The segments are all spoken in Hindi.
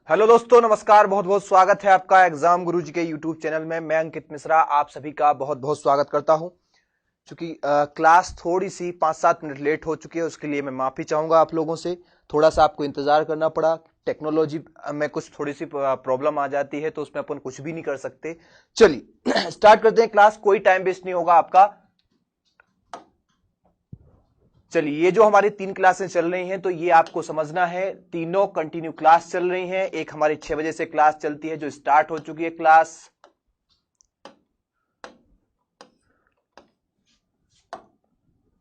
हेलो दोस्तों, नमस्कार। बहुत बहुत स्वागत है आपका एग्जाम गुरुजी के यूट्यूब चैनल में। मैं अंकित मिश्रा आप सभी का बहुत बहुत स्वागत करता हूं। क्योंकि क्लास थोड़ी सी 5-7 मिनट लेट हो चुकी है, उसके लिए मैं माफी चाहूंगा आप लोगों से। थोड़ा सा आपको इंतजार करना पड़ा। टेक्नोलॉजी में कुछ थोड़ी सी प्रॉब्लम आ जाती है, तो उसमें अपन कुछ भी नहीं कर सकते। चलिए स्टार्ट करते हैं क्लास। कोई टाइम वेस्ट नहीं होगा आपका। चलिए, ये जो हमारी 3 क्लासें चल रही हैं, तो ये आपको समझना है, तीनों कंटिन्यू क्लास चल रही हैं। एक हमारी 6 बजे से क्लास चलती है, जो स्टार्ट हो चुकी है क्लास।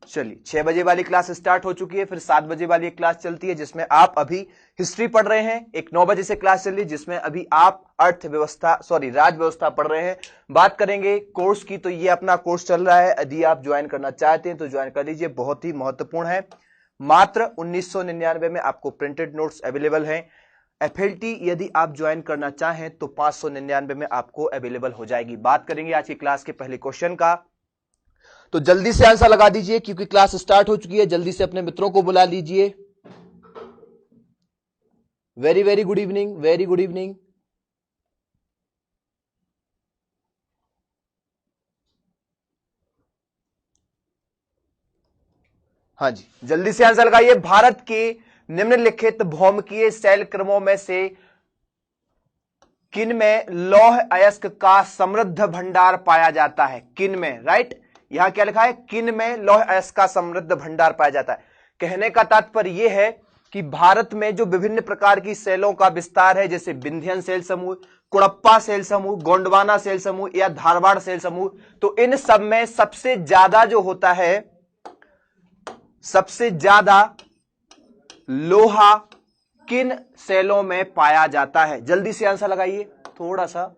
चलिए, 6 बजे वाली क्लास स्टार्ट हो चुकी है। फिर 7 बजे वाली एक क्लास चलती है, जिसमें आप अभी हिस्ट्री पढ़ रहे हैं। एक 9 बजे से क्लास चल रही है, जिसमें अभी आप राज व्यवस्था पढ़ रहे हैं। बात करेंगे कोर्स की, तो ये अपना कोर्स चल रहा है। यदि आप ज्वाइन करना चाहते हैं तो ज्वाइन कर लीजिए, बहुत ही महत्वपूर्ण है। मात्र 1999 में आपको प्रिंटेड नोट्स अवेलेबल हैं। एफएलटी यदि आप ज्वाइन करना चाहें तो 599 में आपको अवेलेबल हो जाएगी। बात करेंगे आज की क्लास के पहले क्वेश्चन का, तो जल्दी से आंसर लगा दीजिए, क्योंकि क्लास स्टार्ट हो चुकी है। जल्दी से अपने मित्रों को बुला लीजिए। Very very good evening, very good evening. हाँ जी, जल्दी से आंसर लगाइए। भारत के निम्नलिखित भौमिकीय शैल क्रमों में से किन में लौह अयस्क का समृद्ध भंडार पाया जाता है? किन में, राइट। यहां क्या लिखा है? किन में लौह अयस्क का समृद्ध भंडार पाया जाता है। कहने का तात्पर्य यह है कि भारत में जो विभिन्न प्रकार की सेलों का विस्तार है, जैसे विंध्यन सेल समूह, कुड़प्पा सेल समूह, गोंडवाना सेल समूह या धारवाड़ सेल समूह, तो इन सब में सबसे ज्यादा जो होता है, सबसे ज्यादा लोहा किन सेलों में पाया जाता है? जल्दी से आंसर लगाइए, थोड़ा सा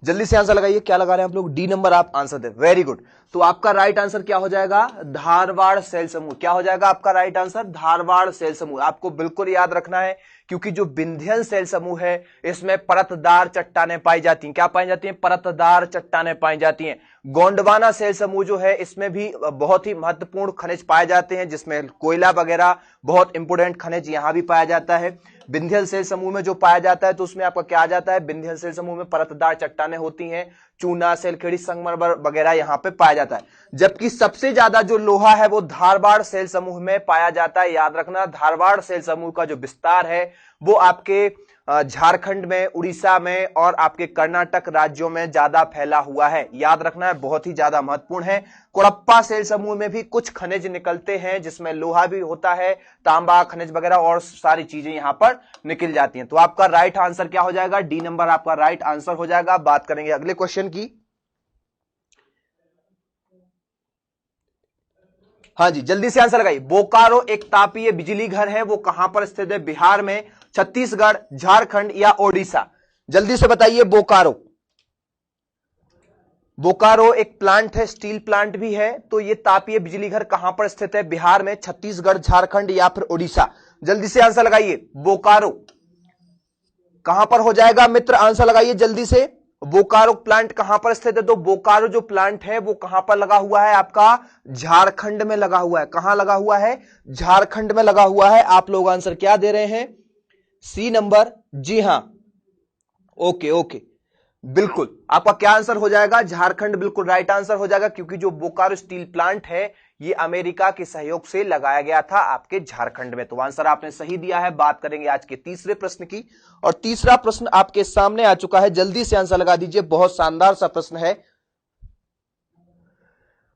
जल्दी से आंसर लगाइए। क्या लगा रहे हैं आप लोग? डी नंबर आप आंसर दे। Very good. तो आपका राइट आंसर क्या हो जाएगा? धारवाड़ सेल समूह। क्या हो जाएगा आपका राइट आंसर? धारवाड़ सेल समूह। आपको बिल्कुल याद रखना है, क्योंकि जो विंध्यन सेल समूह है, इसमें परतदार चट्टानें पाई जाती हैं। क्या पाई जाती हैं? परतदार चट्टानें पाई जाती हैं। गोंडवाना सेल समूह जो है, इसमें भी बहुत ही महत्वपूर्ण खनिज पाए जाते हैं, जिसमें कोयला वगैरह बहुत इंपोर्टेंट खनिज यहां भी पाया जाता है। विंध्यन सेल समूह में जो पाया जाता है, तो उसमें आपका क्या आ जाता है? विंध्यन सेल समूह में परतदार चट्टानें होती हैं, चूना, सेलखेड़ी, संगमरमर वगैरह यहां पे पाया जाता है। जबकि सबसे ज्यादा जो लोहा है वो धारवाड़ सेल समूह में पाया जाता है। याद रखना, धारवाड़ सेल समूह का जो विस्तार है वो आपके झारखंड में, उड़ीसा में और आपके कर्नाटक राज्यों में ज्यादा फैला हुआ है। याद रखना है, बहुत ही ज्यादा महत्वपूर्ण है। कुड़प्पा सेल समूह में भी कुछ खनिज निकलते हैं, जिसमें लोहा भी होता है, तांबा खनिज वगैरह और सारी चीजें यहां पर निकल जाती हैं। तो आपका राइट आंसर क्या हो जाएगा? डी नंबर आपका राइट आंसर हो जाएगा। बात करेंगे अगले क्वेश्चन की। हाँ जी, जल्दी से आंसर लगाइए। बोकारो एक तापीय बिजली घर है, वो कहां पर स्थित है? बिहार में, छत्तीसगढ़, झारखंड या ओडिशा? जल्दी से बताइए। बोकारो एक प्लांट है, स्टील प्लांट भी है। तो ये तापीय बिजली घर कहां पर स्थित है? बिहार में, छत्तीसगढ़, झारखंड या फिर ओडिशा? जल्दी से आंसर लगाइए। बोकारो कहां पर हो जाएगा मित्र? आंसर लगाइए जल्दी से। बोकारो प्लांट कहां पर स्थित है? तो बोकारो जो प्लांट है वो कहां पर लगा हुआ है? आपका झारखंड में लगा हुआ है। कहां लगा हुआ है? झारखंड में लगा हुआ है। आप लोग आंसर क्या दे रहे हैं? सी नंबर। जी हां, ओके ओके, बिल्कुल आपका क्या आंसर हो जाएगा? झारखंड बिल्कुल राइट आंसर हो जाएगा, क्योंकि जो बोकारो स्टील प्लांट है ये अमेरिका के सहयोग से लगाया गया था आपके झारखंड में। तो आंसर आपने सही दिया है। बात करेंगे आज के तीसरे प्रश्न की, और तीसरा प्रश्न आपके सामने आ चुका है। जल्दी से आंसर लगा दीजिए, बहुत शानदार सा प्रश्न है।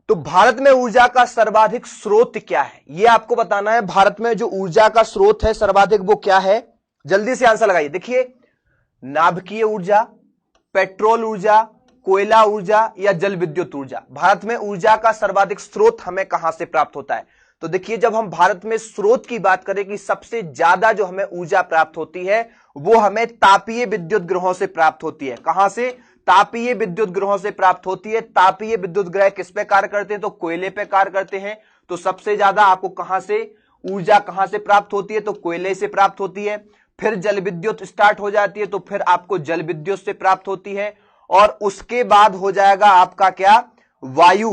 तो भारत में ऊर्जा का सर्वाधिक स्रोत क्या है? यह आपको बताना है। भारत में जो ऊर्जा का स्रोत है सर्वाधिक, वो क्या है? जल्दी से आंसर लगाइए। देखिए, नाभिकीय ऊर्जा, पेट्रोल ऊर्जा, कोयला ऊर्जा या जल विद्युत ऊर्जा? भारत में ऊर्जा का सर्वाधिक स्रोत हमें कहां से प्राप्त होता है? तो देखिए, जब हम भारत में स्रोत की बात करें कि सबसे ज्यादा जो हमें ऊर्जा प्राप्त होती है, वो हमें तापीय विद्युत गृहों से प्राप्त होती है। कहां से? तापीय विद्युत गृहों से प्राप्त होती है। तापीय विद्युत गृह किस पे कार्य करते हैं? तो कोयले पे कार्य करते हैं। तो सबसे ज्यादा आपको कहां से ऊर्जा कहां से प्राप्त होती है? तो कोयले से प्राप्त होती है। फिर जल विद्युत स्टार्ट हो जाती है, तो फिर आपको जल विद्युत से प्राप्त होती है। और उसके बाद हो जाएगा आपका क्या? वायु।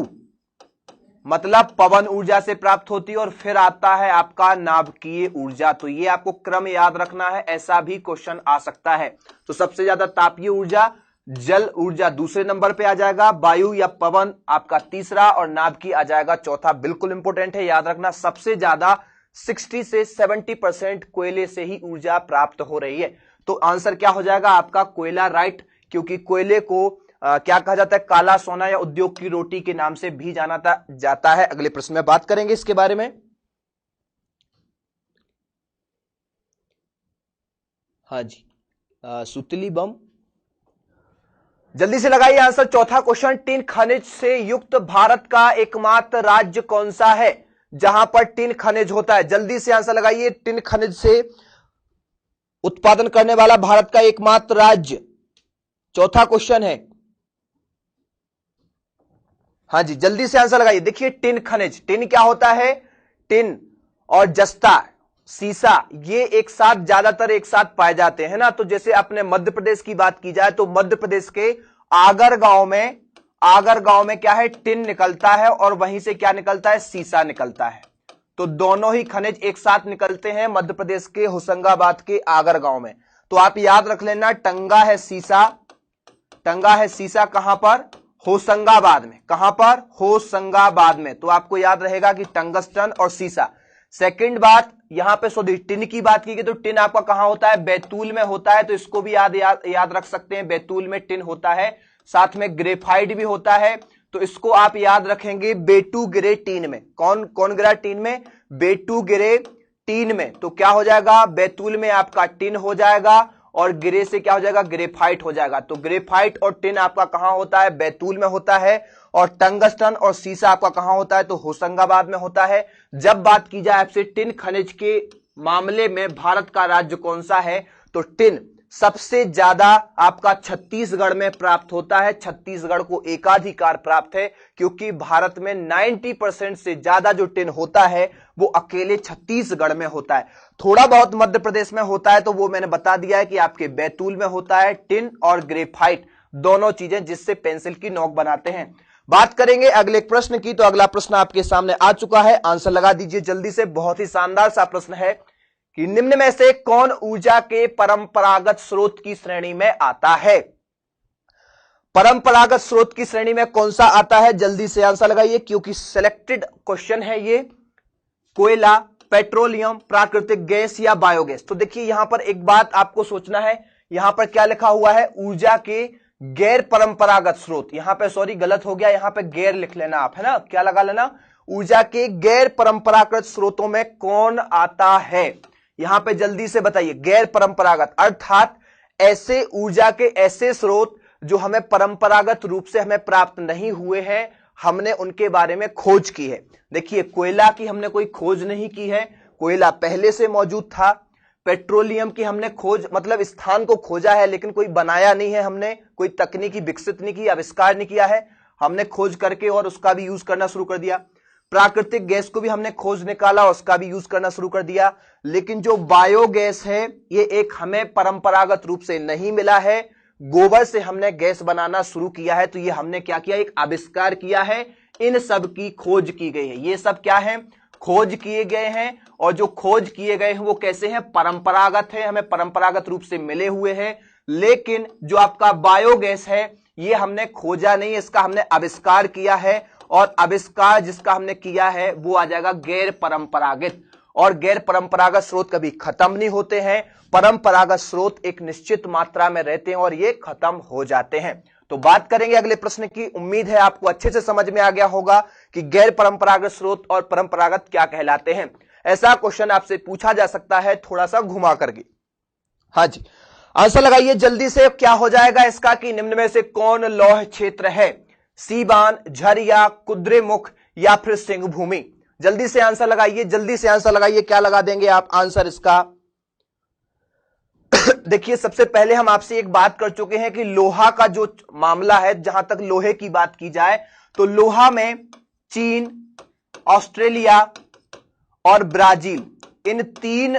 मतलब पवन ऊर्जा से प्राप्त होती है और फिर आता है आपका नाभिकीय ऊर्जा। तो ये आपको क्रम याद रखना है, ऐसा भी क्वेश्चन आ सकता है। तो सबसे ज्यादा तापीय ऊर्जा, जल ऊर्जा दूसरे नंबर पे आ जाएगा, वायु या पवन आपका तीसरा और नाभिकीय आ जाएगा चौथा। बिल्कुल इंपॉर्टेंट है, याद रखना। सबसे ज्यादा 60 से 70% कोयले से ही ऊर्जा प्राप्त हो रही है। तो आंसर क्या हो जाएगा आपका कोयला, राइट, क्योंकि कोयले को क्या कहा जाता है, काला सोना या उद्योग की रोटी के नाम से भी जाना जाता है। अगले प्रश्न में बात करेंगे इसके बारे में। हाँ जी, सुतली बम, जल्दी से लगाइए आंसर। चौथा क्वेश्चन, टिन खनिज से युक्त भारत का एकमात्र राज्य कौन सा है जहां पर टिन खनिज होता है? जल्दी से आंसर लगाइए। टिन खनिज से उत्पादन करने वाला भारत का एकमात्र राज्य, चौथा क्वेश्चन है। हाँ जी, जल्दी से आंसर लगाइए। देखिए टिन खनिज, टिन क्या होता है, टिन और जस्ता, सीसा, ये एक साथ ज्यादातर एक साथ पाए जाते हैं ना। तो जैसे अपने मध्य प्रदेश की बात की जाए तो मध्य प्रदेश के आगर गांव में क्या है, टिन निकलता है और वहीं से क्या निकलता है, सीसा निकलता है। तो दोनों ही खनिज एक साथ निकलते हैं मध्य प्रदेश के होशंगाबाद के आगर गांव में। तो आप याद रख लेना, टंगा है सीसा कहां पर, होशंगाबाद में। कहां पर, होशंगाबाद में। तो आपको याद रहेगा कि टंगस्टन और सीसा। सेकंड बात, यहां पे सॉरी टिन की बात की गई तो टिन आपका कहां होता है, बैतूल में होता है। तो इसको भी याद रख सकते हैं, बैतूल में टिन होता है। साथ में ग्रेफाइट भी होता है, तो इसको आप याद रखेंगे बेटू गिरे टीन में। कौन गिरा टीन में, बेटू गिरे टीन में। तो क्या हो जाएगा, बैतूल में आपका टिन हो जाएगा और गिरे से क्या हो जाएगा, ग्रेफाइट हो जाएगा। तो ग्रेफाइट और टिन आपका कहां होता है, बैतूल में होता है। और टंगस्टन और सीसा आपका कहां होता है, तो होशंगाबाद में होता है। जब बात की जाए आपसे टिन खनिज के मामले में भारत का राज्य कौन सा है, तो टिन सबसे ज्यादा आपका छत्तीसगढ़ में प्राप्त होता है। छत्तीसगढ़ को एकाधिकार प्राप्त है क्योंकि भारत में 90% से ज्यादा जो टिन होता है वो अकेले छत्तीसगढ़ में होता है। थोड़ा बहुत मध्य प्रदेश में होता है, तो वो मैंने बता दिया है कि आपके बैतूल में होता है टिन और ग्रेफाइट, दोनों चीजें जिससे पेंसिल की नोक बनाते हैं। बात करेंगे अगले प्रश्न की। तो अगला प्रश्न आपके सामने आ चुका है, आंसर लगा दीजिए जल्दी से। बहुत ही शानदार सा प्रश्न है कि निम्न में से कौन ऊर्जा के परंपरागत स्रोत की श्रेणी में आता है? परंपरागत स्रोत की श्रेणी में कौन सा आता है, जल्दी से आंसर लगाइए क्योंकि सिलेक्टेड क्वेश्चन है ये। कोयला, पेट्रोलियम, प्राकृतिक गैस या बायोगैस। तो देखिए यहां पर एक बात आपको सोचना है, यहां पर क्या लिखा हुआ है, ऊर्जा के गैर परंपरागत स्रोत। यहां पे सॉरी गलत हो गया, यहां पे गैर लिख लेना आप, है ना, क्या लगा लेना, ऊर्जा के गैर परंपरागत स्रोतों में कौन आता है। यहां पे जल्दी से बताइए, गैर परंपरागत अर्थात ऐसे ऊर्जा के ऐसे स्रोत जो हमें परंपरागत रूप से हमें प्राप्त नहीं हुए हैं, हमने उनके बारे में खोज की है। देखिए कोयला की हमने कोई खोज नहीं की है, कोयला पहले से मौजूद था। पेट्रोलियम की हमने खोज मतलब स्थान को खोजा है लेकिन कोई बनाया नहीं है, हमने कोई तकनीकी विकसित नहीं की, आविष्कार नहीं किया है, हमने खोज करके और उसका भी यूज करना शुरू कर दिया। प्राकृतिक गैस को भी हमने खोज निकाला, उसका भी यूज करना शुरू कर दिया। लेकिन जो बायोगैस है ये एक हमें परंपरागत रूप से नहीं मिला है, गोबर से हमने गैस बनाना शुरू किया है। तो ये हमने क्या किया, एक आविष्कार किया है, इन सब की खोज की गई है। ये सब क्या है, खोज किए गए हैं, और जो खोज किए गए हैं वो कैसे हैं, परंपरागत है, हमें परंपरागत रूप से मिले हुए हैं। लेकिन जो आपका बायोगैस है ये हमने खोजा नहीं, इसका हमने आविष्कार किया है, और आविष्कार जिसका हमने किया है वो आ जाएगा गैर परंपरागत। और गैर परंपरागत स्रोत कभी खत्म नहीं होते हैं, परंपरागत स्रोत एक निश्चित मात्रा में रहते हैं और ये खत्म हो जाते हैं। तो बात करेंगे अगले प्रश्न की। उम्मीद है आपको अच्छे से समझ में आ गया होगा कि गैर परंपरागत स्रोत और परंपरागत क्या कहलाते हैं। ऐसा क्वेश्चन आपसे पूछा जा सकता है थोड़ा सा घुमा करके। हाँ जी, आंसर लगाइए जल्दी से, क्या हो जाएगा इसका कि निम्न में से कौन लौह क्षेत्र है, सीबान, झरिया, कुद्रेमुख या फिर सिंहभूमि। जल्दी से आंसर लगाइए, जल्दी से आंसर लगाइए, क्या लगा देंगे आप आंसर इसका। देखिए सबसे पहले हम आपसे एक बात कर चुके हैं कि लोहा का जो मामला है, जहां तक लोहे की बात की जाए तो लोहा में चीन, ऑस्ट्रेलिया और ब्राजील, इन तीन,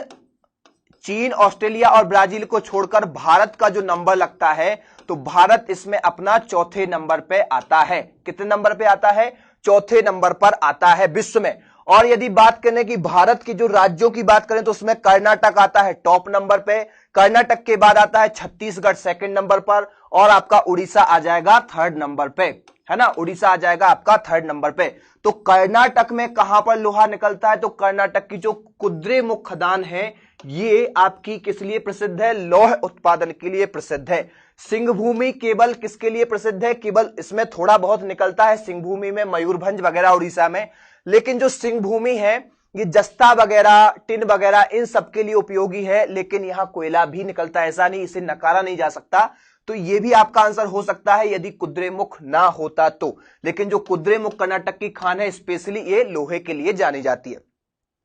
चीन, ऑस्ट्रेलिया और ब्राजील को छोड़कर भारत का जो नंबर लगता है तो भारत इसमें अपना चौथे नंबर पे आता है। कितने नंबर पे आता है, चौथे नंबर पर आता है विश्व में। और यदि बात करें कि भारत की जो राज्यों की बात करें तो उसमें कर्नाटक आता है टॉप नंबर पे, कर्नाटक के बाद आता है छत्तीसगढ़ सेकंड नंबर पर, और आपका उड़ीसा आ जाएगा थर्ड नंबर पे, है ना, उड़ीसा आ जाएगा आपका थर्ड नंबर पे। तो कर्नाटक में कहां पर लोहा निकलता है, तो कर्नाटक की जो कुद्रेमुख खदान है ये आपकी किस लिए प्रसिद्ध है, लौह उत्पादन के लिए प्रसिद्ध है। सिंहभूमि केवल किसके लिए प्रसिद्ध है, केवल इसमें थोड़ा बहुत निकलता है सिंहभूमि में, मयूरभंज वगैरह उड़ीसा में, लेकिन जो सिंहभूमि है ये जस्ता वगैरह टिन वगैरह इन सब के लिए उपयोगी है, लेकिन यहां कोयला भी निकलता है, ऐसा नहीं, इसे नकारा नहीं जा सकता। तो ये भी आपका आंसर हो सकता है यदि कुद्रेमुख ना होता तो, लेकिन जो कुद्रेमुख कर्नाटक की खान है स्पेशली ये लोहे के लिए जानी जाती है।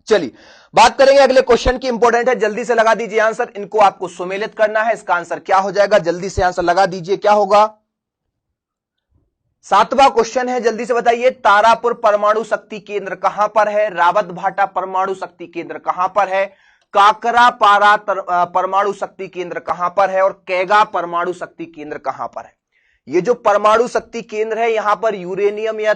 चलिए बात करेंगे अगले क्वेश्चन की, इंपॉर्टेंट है, जल्दी से लगा दीजिए आंसर, इनको आपको सुमेलित करना है। इसका आंसर क्या हो जाएगा, जल्दी से आंसर लगा दीजिए, क्या होगा। 7वां क्वेश्चन है, जल्दी से बताइए, तारापुर परमाणु शक्ति केंद्र कहां पर है, रावतभाटा परमाणु शक्ति केंद्र कहां पर है, काकरापारा परमाणु शक्ति केंद्र कहां पर है, और कैगा परमाणु शक्ति केंद्र कहां पर है। ये जो परमाणु शक्ति केंद्र है यहां पर यूरेनियम या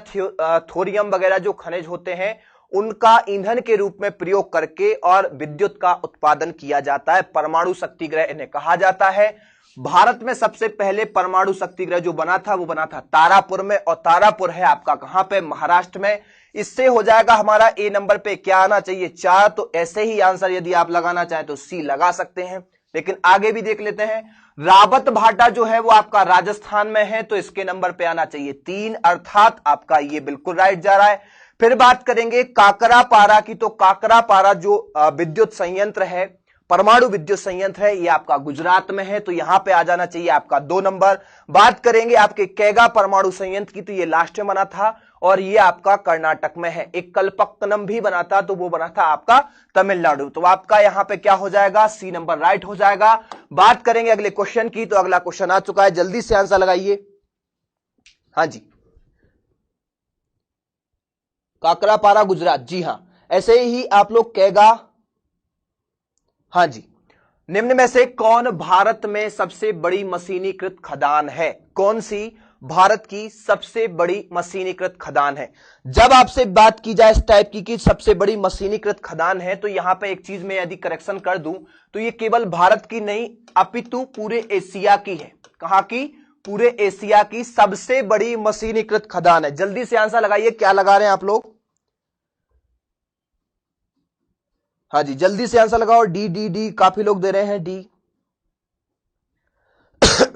थोरियम वगैरह जो खनिज होते हैं उनका ईंधन के रूप में प्रयोग करके और विद्युत का उत्पादन किया जाता है, परमाणु शक्ति गृह इन्हें कहा जाता है। भारत में सबसे पहले परमाणु शक्ति गृह जो बना था वो बना था तारापुर में, और तारापुर है आपका कहां पे, महाराष्ट्र में। इससे हो जाएगा हमारा ए नंबर पे क्या आना चाहिए, 4। तो ऐसे ही आंसर यदि आप लगाना चाहें तो सी लगा सकते हैं, लेकिन आगे भी देख लेते हैं। रावतभाटा जो है वो आपका राजस्थान में है, तो इसके नंबर पे आना चाहिए 3, अर्थात आपका ये बिल्कुल राइट जा रहा है। फिर बात करेंगे काकरापारा की, तो काकरापारा जो विद्युत संयंत्र है, परमाणु विद्युत संयंत्र है, ये आपका गुजरात में है, तो यहां पे आ जाना चाहिए आपका 2 नंबर। बात करेंगे आपके कैगा परमाणु संयंत्र की, तो ये लास्ट में बना था और ये आपका कर्नाटक में है। एक कल्पक्कनम भी बना था, तो वो बना था आपका तमिलनाडु। तो आपका यहां पे क्या हो जाएगा, सी नंबर राइट हो जाएगा। बात करेंगे अगले क्वेश्चन की, तो अगला क्वेश्चन आ चुका है, जल्दी से आंसर लगाइए। हाँ जी, काकरापारा गुजरात, जी हां, ऐसे ही आप लोग कैगा। हाँ जी, निम्न में से कौन भारत में सबसे बड़ी मशीनीकृत खदान है, कौन सी भारत की सबसे बड़ी मशीनीकृत खदान है। जब आपसे बात की जाए इस टाइप की कि सबसे बड़ी मशीनीकृत खदान है, तो यहां पे एक चीज में यदि करेक्शन कर दूं तो ये केवल भारत की नहीं अपितु पूरे एशिया की है। कहां की, पूरे एशिया की सबसे बड़ी मशीनीकृत खदान है। जल्दी से आंसर लगाइए, क्या लगा रहे हैं आप लोग। हाँ जी, जल्दी से आंसर लगाओ, डी डी डी, काफी लोग दे रहे हैं डी।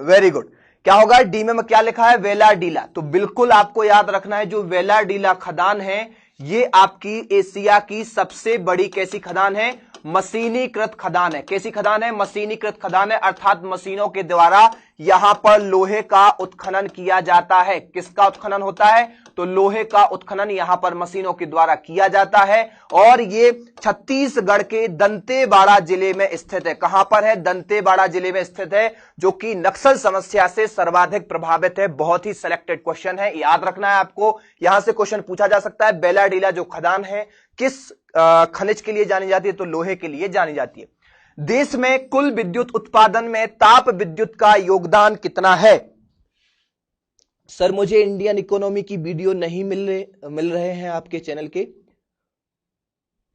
वेरी गुड, क्या होगा डी में क्या लिखा है, वेलाडीला। तो बिल्कुल आपको याद रखना है, जो वेलाडीला खदान है ये आपकी एशिया की सबसे बड़ी कैसी खदान है, मशीनीकृत खदान है। कैसी खदान है, मशीनीकृत खदान है, अर्थात मशीनों के द्वारा यहां पर लोहे का उत्खनन किया जाता है। किसका उत्खनन होता है, तो लोहे का उत्खनन यहां पर मशीनों के द्वारा किया जाता है, और ये छत्तीसगढ़ के दंतेवाड़ा जिले में स्थित है। कहां पर है, दंतेवाड़ा जिले में स्थित है, जो कि नक्सल समस्या से सर्वाधिक प्रभावित है। बहुत ही सिलेक्टेड क्वेश्चन है, याद रखना है आपको, यहां से क्वेश्चन पूछा जा सकता है। बेलाडीला जो खदान है किस खनिज के लिए जानी जाती है, तो लोहे के लिए जानी जाती है। देश में कुल विद्युत उत्पादन में ताप विद्युत का योगदान कितना है। सर मुझे इंडियन इकोनॉमी की वीडियो नहीं मिल रहे हैं आपके चैनल के।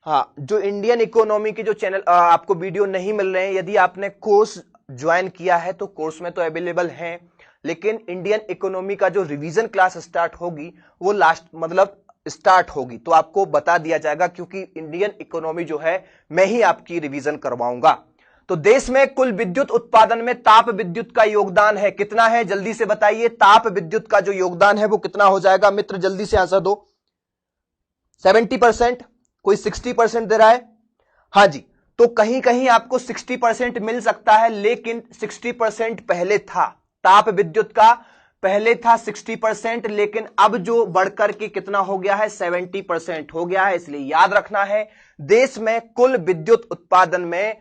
हाँ, जो इंडियन इकोनॉमी के जो चैनल आपको वीडियो नहीं मिल रहे हैं, यदि आपने कोर्स ज्वाइन किया है तो कोर्स में तो अवेलेबल हैं, लेकिन इंडियन इकोनॉमी का जो रिवीजन क्लास स्टार्ट होगी वो लास्ट मतलब स्टार्ट होगी तो आपको बता दिया जाएगा, क्योंकि इंडियन इकोनॉमी जो है मैं ही आपकी रिवीजन करवाऊंगा। तो देश में कुल विद्युत उत्पादन में ताप विद्युत का योगदान है कितना है, जल्दी से बताइए। ताप विद्युत का जो योगदान है वो कितना हो जाएगा मित्र, जल्दी से आंसर दो। 70%, कोई 60% दे रहा है। हाँ जी, तो कहीं कहीं आपको 60% मिल सकता है, लेकिन 60% पहले था, ताप विद्युत का पहले था 60%, लेकिन अब जो बढ़कर के कितना हो गया है, 70% हो गया है। इसलिए याद रखना है, देश में कुल विद्युत उत्पादन में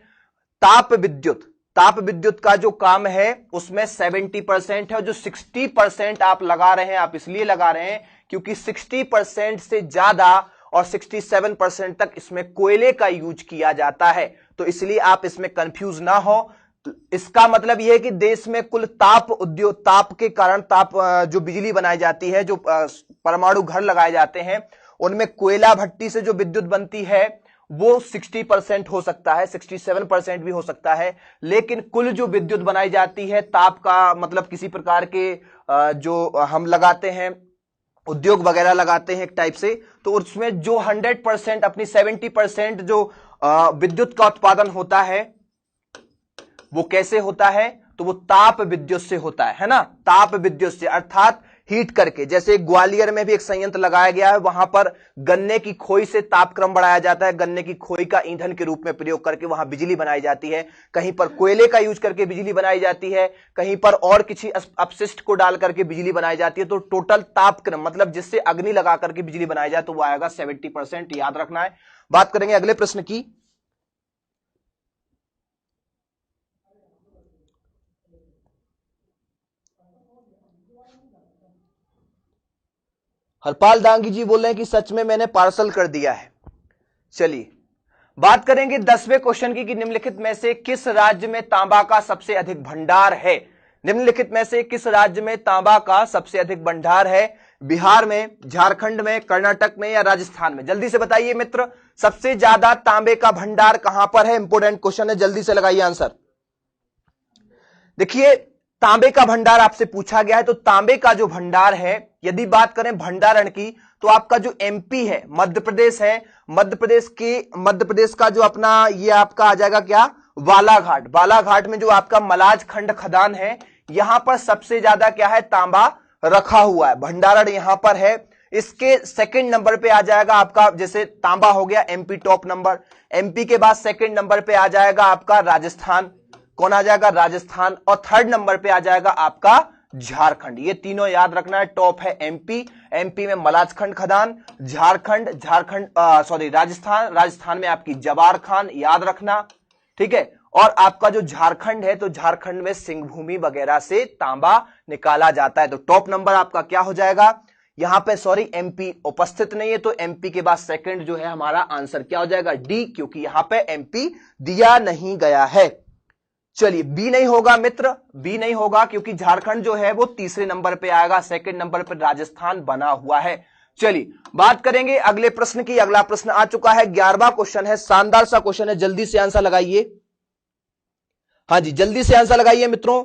ताप विद्युत का जो काम है उसमें 70% है, और जो 60% आप लगा रहे हैं, आप इसलिए लगा रहे हैं क्योंकि 60% से ज्यादा और 67% तक इसमें कोयले का यूज किया जाता है, तो इसलिए आप इसमें कंफ्यूज ना हो। इसका मतलब यह है कि देश में कुल ताप उद्योग, ताप के कारण जो बिजली बनाई जाती है, जो परमाणु घर लगाए जाते हैं, उनमें कोयला भट्टी से जो विद्युत बनती है वो 60% हो सकता है, 67% भी हो सकता है। लेकिन कुल जो विद्युत बनाई जाती है ताप का मतलब किसी प्रकार के जो हम लगाते हैं, उद्योग वगैरह लगाते हैं एक टाइप से, तो उसमें जो 100% अपनी 70% जो विद्युत का उत्पादन होता है वो कैसे होता है, तो वो ताप विद्युत से होता है ना, ताप विद्युत से, अर्थात हीट करके। जैसे ग्वालियर में भी एक संयंत्र लगाया गया है, वहां पर गन्ने की खोई से तापक्रम बढ़ाया जाता है, गन्ने की खोई का ईंधन के रूप में प्रयोग करके वहां बिजली बनाई जाती है। कहीं पर कोयले का यूज करके बिजली बनाई जाती है, कहीं पर और किसी अपशिष्ट को डाल करके बिजली बनाई जाती है। तो टोटल तापक्रम मतलब जिससे अग्नि लगा करके बिजली बनाई जाए तो वो आएगा 70%, याद रखना है। बात करेंगे अगले प्रश्न की। हरपाल दांगी जी बोल रहे हैं कि सच में मैंने पार्सल कर दिया है। चलिए बात करेंगे 10वें क्वेश्चन की कि निम्नलिखित में से किस राज्य में तांबा का सबसे अधिक भंडार है। निम्नलिखित में से किस राज्य में तांबा का सबसे अधिक भंडार है? बिहार में, झारखंड में, कर्नाटक में या राजस्थान में? जल्दी से बताइए मित्र, सबसे ज्यादा तांबे का भंडार कहां पर है? इंपोर्टेंट क्वेश्चन है, जल्दी से लगाइए आंसर। देखिए तांबे का भंडार आपसे पूछा गया है, तो तांबे का जो भंडार है, यदि बात करें भंडारण की, तो आपका जो एमपी है, मध्य प्रदेश है, मध्य प्रदेश का जो अपना ये आपका आ जाएगा क्या, बालाघाट। बालाघाट में जो आपका मलाज खंड खदान है, यहां पर सबसे ज्यादा क्या है, तांबा रखा हुआ है, भंडारण यहां पर है। इसके सेकंड नंबर पे आ जाएगा आपका, जैसे तांबा हो गया एमपी टॉप नंबर, एमपी के बाद सेकंड नंबर पे आ जाएगा आपका राजस्थान। कौन आ जाएगा? राजस्थान। और थर्ड नंबर पे आ जाएगा आपका झारखंड। ये तीनों याद रखना है, टॉप है एमपी, एमपी में मलाजखंड खदान, राजस्थान में आपकी जवार खान, याद रखना, ठीक है। और आपका जो झारखंड है, तो झारखंड में सिंहभूमि वगैरह से तांबा निकाला जाता है। तो टॉप नंबर आपका क्या हो जाएगा यहां पे? सॉरी, एमपी उपस्थित नहीं है, तो एमपी के बाद सेकंड जो है हमारा आंसर क्या हो जाएगा? डी, क्योंकि यहां पे एमपी दिया नहीं गया है। चलिए बी नहीं होगा मित्र, बी नहीं होगा क्योंकि झारखंड जो है वो तीसरे नंबर पे आएगा, सेकंड नंबर पे राजस्थान बना हुआ है। चलिए बात करेंगे अगले प्रश्न की। अगला प्रश्न आ चुका है, 11वां क्वेश्चन है, शानदार सा क्वेश्चन है, जल्दी से आंसर लगाइए। हाँ जी, जल्दी से आंसर लगाइए मित्रों,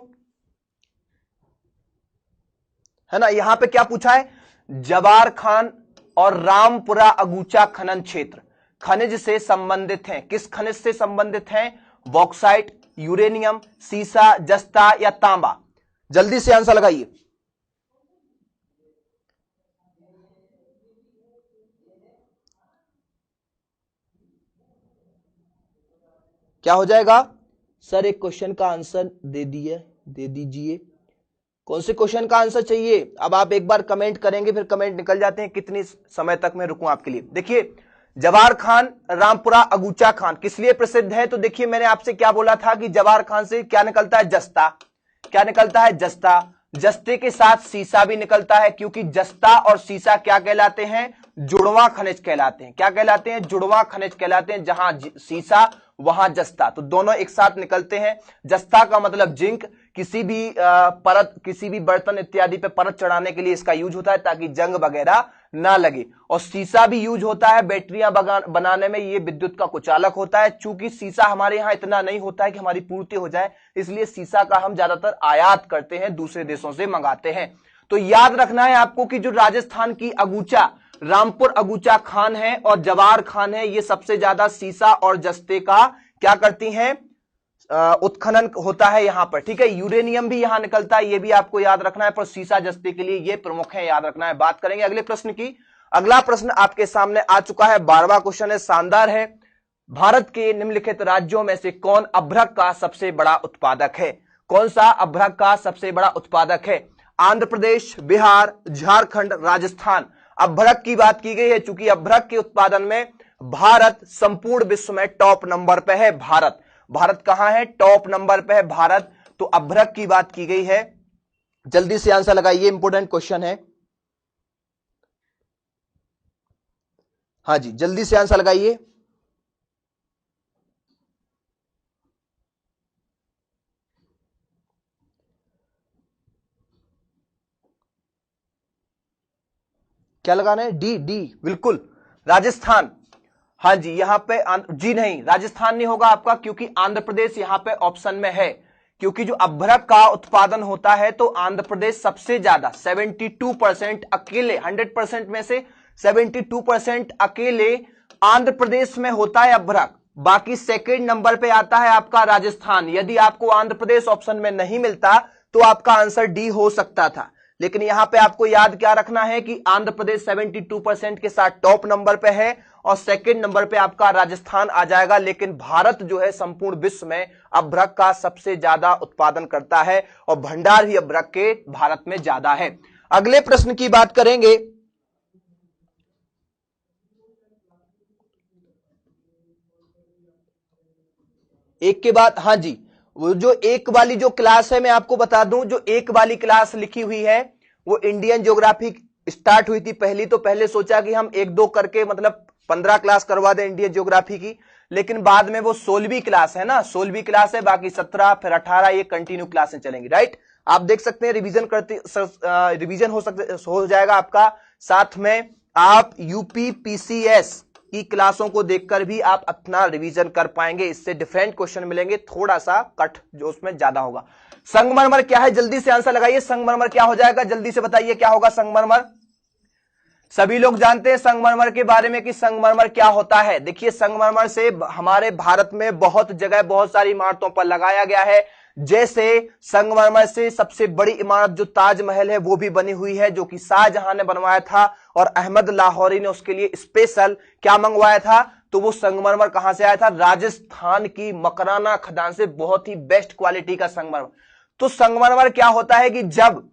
है ना। यहां पे क्या पूछा है? जवार खान और रामपुरा अगूचा खनन क्षेत्र खनिज से संबंधित हैं। किस खनिज से संबंधित हैं? बॉक्साइट, यूरेनियम, सीसा, जस्ता या तांबा? जल्दी से आंसर लगाइए। क्या हो जाएगा? सर एक क्वेश्चन का आंसर दे दीजिए। कौन से क्वेश्चन का आंसर चाहिए? अब आप एक बार कमेंट करेंगे, फिर कमेंट निकल जाते हैं, कितनी समय तक मैं रुकूं आपके लिए। देखिए जवार खान, रामपुरा अगूचा खान किस लिए प्रसिद्ध है? तो देखिए मैंने आपसे क्या बोला था कि जवार खान से क्या निकलता है? जस्ता। क्या निकलता है? जस्ता। जस्ते के साथ सीसा भी निकलता है, क्योंकि जस्ता और सीसा क्या कहलाते हैं? जुड़वा खनिज कहलाते हैं। क्या कहलाते हैं? जुड़वा खनिज कहलाते हैं। जहां सीसा वहां जस्ता, तो दोनों एक साथ निकलते हैं। जस्ता का मतलब जिंक, किसी भी बर्तन इत्यादि पे परत चढ़ाने के लिए इसका यूज होता है ताकि जंग वगैरह ना लगे। और सीसा भी यूज होता है बैटरियां बनाने में, ये विद्युत का कुचालक होता है। चूंकि सीसा हमारे यहाँ इतना नहीं होता है कि हमारी पूर्ति हो जाए, इसलिए सीसा का हम ज्यादातर आयात करते हैं, दूसरे देशों से मंगाते हैं। तो याद रखना है आपको कि जो राजस्थान की अगूचा, रामपुर अगूचा खान है और जवार खान है, ये सबसे ज्यादा सीसा और जस्ते का क्या करती हैं? उत्खनन होता है यहां पर, ठीक है। यूरेनियम भी यहां निकलता है, ये भी आपको याद रखना है, पर सीसा जस्ते के लिए ये प्रमुख है, याद रखना है। बात करेंगे अगले प्रश्न की। अगला प्रश्न आपके सामने आ चुका है, 12वां क्वेश्चन है, शानदार है। भारत के निम्नलिखित राज्यों में से कौन अभ्रक का सबसे बड़ा उत्पादक है? कौन सा अभ्रक का सबसे बड़ा उत्पादक है? आंध्र प्रदेश, बिहार, झारखंड, राजस्थान। अभ्रक की बात की गई है, चूंकि अभ्रक के उत्पादन में भारत संपूर्ण विश्व में टॉप नंबर पे है। भारत कहां है? टॉप नंबर पे है भारत। तो अभ्रक की बात की गई है, जल्दी से आंसर लगाइए, इंपोर्टेंट क्वेश्चन है। हाँ जी, जल्दी से आंसर लगाइए। क्या लगाना है? डी, डी बिल्कुल, राजस्थान। हाँ जी, यहां पे जी नहीं, राजस्थान नहीं होगा आपका, क्योंकि आंध्र प्रदेश यहां पे ऑप्शन में है, क्योंकि जो अभ्रक का उत्पादन होता है तो आंध्र प्रदेश सबसे ज्यादा 72% अकेले, 100% में से 72% अकेले आंध्र प्रदेश में होता है अभ्रक। बाकी सेकंड नंबर पे आता है आपका राजस्थान। यदि आपको आंध्र प्रदेश ऑप्शन में नहीं मिलता तो आपका आंसर डी हो सकता था, लेकिन यहां पे आपको याद क्या रखना है कि आंध्र प्रदेश 72% के साथ टॉप नंबर पे है और सेकंड नंबर पे आपका राजस्थान आ जाएगा। लेकिन भारत जो है संपूर्ण विश्व में अभ्रक का सबसे ज्यादा उत्पादन करता है और भंडार ही अभ्रक के भारत में ज्यादा है। अगले प्रश्न की बात करेंगे। एक के बाद, हाँ जी, वो जो एक वाली जो क्लास है मैं आपको बता दूं, जो एक वाली क्लास लिखी हुई है वो इंडियन ज्योग्राफी स्टार्ट हुई थी पहली, तो पहले सोचा कि हम 1-2 करके मतलब 15 क्लास करवा दें इंडियन ज्योग्राफी की, लेकिन बाद में वो 16वीं क्लास है ना, 16वीं क्लास है, बाकी 17 फिर 18 ये कंटिन्यू क्लासें चलेंगी, राइट। आप देख सकते हैं रिवीजन करते रिवीजन हो जाएगा आपका। साथ में आप यूपीपीसीएस की क्लासों को देखकर भी आप अपना रिवीजन कर पाएंगे, इससे डिफरेंट क्वेश्चन मिलेंगे, थोड़ा सा कट जो उसमें ज्यादा होगा। संगमरमर क्या है? जल्दी से आंसर लगाइए, संगमरमर क्या हो जाएगा? जल्दी से बताइए क्या होगा संगमरमर। सभी लोग जानते हैं संगमरमर के बारे में कि संगमरमर क्या होता है। देखिए, संगमरमर से हमारे भारत में बहुत जगह बहुत सारी इमारतों पर लगाया गया है। जैसे संगमरमर से सबसे बड़ी इमारत जो ताजमहल है वो भी बनी हुई है, जो कि शाहजहां ने बनवाया था और अहमद लाहौरी ने उसके लिए स्पेशल क्या मंगवाया था, तो वो संगमरमर कहां से आया था? राजस्थान की मकराना खदान से, बहुत ही बेस्ट क्वालिटी का संगमरमर। तो संगमरमर क्या होता है कि जब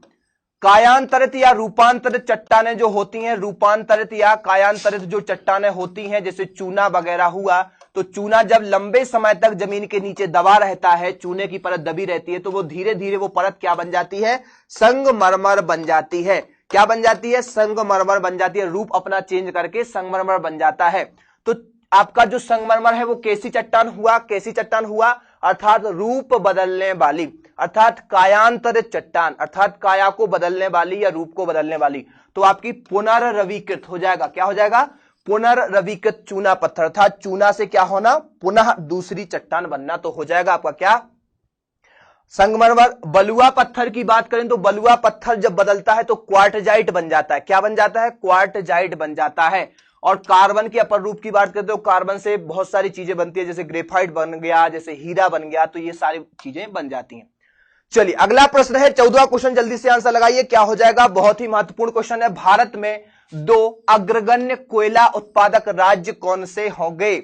कायांतरित या रूपांतरित चट्टानें जो होती हैं, रूपांतरित या कायांतरित जो चट्टानें होती हैं, जैसे चूना वगैरह हुआ, तो चूना जब लंबे समय तक जमीन के नीचे दबा रहता है, चूने की परत दबी रहती है, तो वो धीरे धीरे वो परत क्या बन जाती है? संगमरमर बन जाती है। क्या बन जाती है? संगमरमर बन जाती है। रूप अपना चेंज करके संगमरमर बन जाता है। तो आपका जो संगमरमर है वो कैसी चट्टान हुआ? कैसी चट्टान हुआ? अर्थात रूप बदलने वाली, अर्थात कायांतरित चट्टान, अर्थात काया को बदलने वाली या रूप को बदलने वाली। तो आपकी पुनर्रवीकृत हो जाएगा। क्या हो जाएगा? पुनर्रवीकृत चूना पत्थर, अर्थात चूना से क्या होना? पुनः दूसरी चट्टान बनना। तो हो जाएगा आपका क्या? संगमरमर। बलुआ पत्थर की बात करें तो बलुआ पत्थर जब बदलता है तो क्वार्टजाइट बन जाता है। क्या बन जाता है? क्वार्टजाइट बन जाता है। और कार्बन के अपर रूप की बात करते हो, कार्बन से बहुत सारी चीजें बनती है, जैसे ग्रेफाइट बन गया, जैसे हीरा बन गया, तो ये सारी चीजें बन जाती हैं। चलिए अगला प्रश्न है 14वां क्वेश्चन, जल्दी से आंसर लगाइए। क्या हो जाएगा? बहुत ही महत्वपूर्ण क्वेश्चन है। भारत में 2 अग्रगण्य कोयला उत्पादक राज्य कौन से होंगे?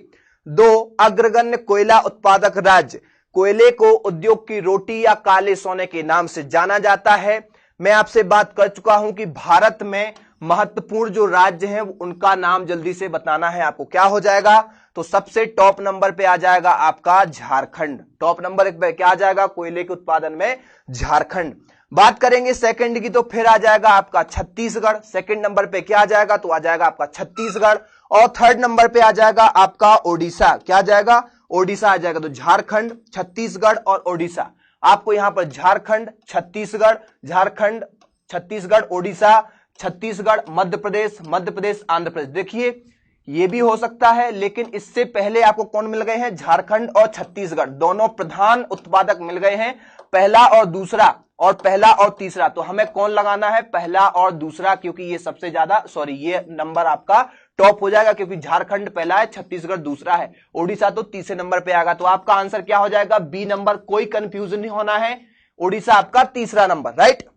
2 अग्रगण्य कोयला उत्पादक राज्य। कोयले को उद्योग की रोटी या काले सोने के नाम से जाना जाता है। मैं आपसे बात कर चुका हूं कि भारत में महत्वपूर्ण जो राज्य हैं उनका नाम जल्दी से बताना है आपको। क्या हो जाएगा? तो सबसे टॉप नंबर पे आ जाएगा आपका झारखंड। टॉप नंबर पे क्या आ जाएगा कोयले के उत्पादन में? झारखंड। बात करेंगे सेकंड की तो फिर आ जाएगा आपका छत्तीसगढ़। सेकंड नंबर पे क्या आ जाएगा? तो आ जाएगा आपका छत्तीसगढ़। और थर्ड नंबर पे आ जाएगा आपका ओडिशा। क्या आ जाएगा? ओडिशा आ जाएगा। तो झारखंड, छत्तीसगढ़ और ओडिशा। आपको यहां पर झारखंड, छत्तीसगढ़, झारखंड, छत्तीसगढ़, ओडिशा, छत्तीसगढ़, मध्य प्रदेश, मध्य प्रदेश, आंध्र प्रदेश। देखिए ये भी हो सकता है, लेकिन इससे पहले आपको कौन मिल गए हैं? झारखंड और छत्तीसगढ़, दोनों प्रधान उत्पादक मिल गए हैं, पहला और दूसरा, और पहला और तीसरा। तो हमें कौन लगाना है? पहला और दूसरा, क्योंकि ये सबसे ज्यादा, सॉरी, ये नंबर आपका टॉप हो जाएगा, क्योंकि झारखंड पहला है, छत्तीसगढ़ दूसरा है, ओडिशा तो तीसरे नंबर पे आएगा। तो आपका आंसर क्या हो जाएगा? B number. कोई कंफ्यूजन नहीं होना है, ओडिशा आपका तीसरा नंबर, राइट।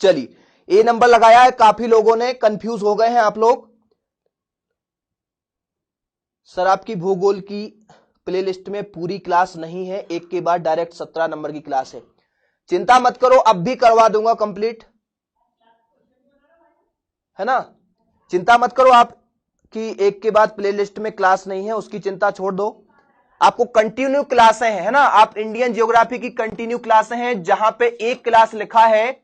चलिए ए नंबर लगाया है, काफी लोगों ने कंफ्यूज हो गए हैं आप लोग। सर आपकी भूगोल की प्लेलिस्ट में पूरी क्लास नहीं है, एक के बाद डायरेक्ट 17 नंबर की क्लास है। चिंता मत करो, अब भी करवा दूंगा कंप्लीट, है ना। चिंता मत करो, आप कि एक के बाद प्लेलिस्ट में क्लास नहीं है, उसकी चिंता छोड़ दो। आपको कंटिन्यू क्लासें हैं, है ना। आप इंडियन ज्योग्राफी की कंटिन्यू क्लासें हैं, जहां पे एक क्लास लिखा है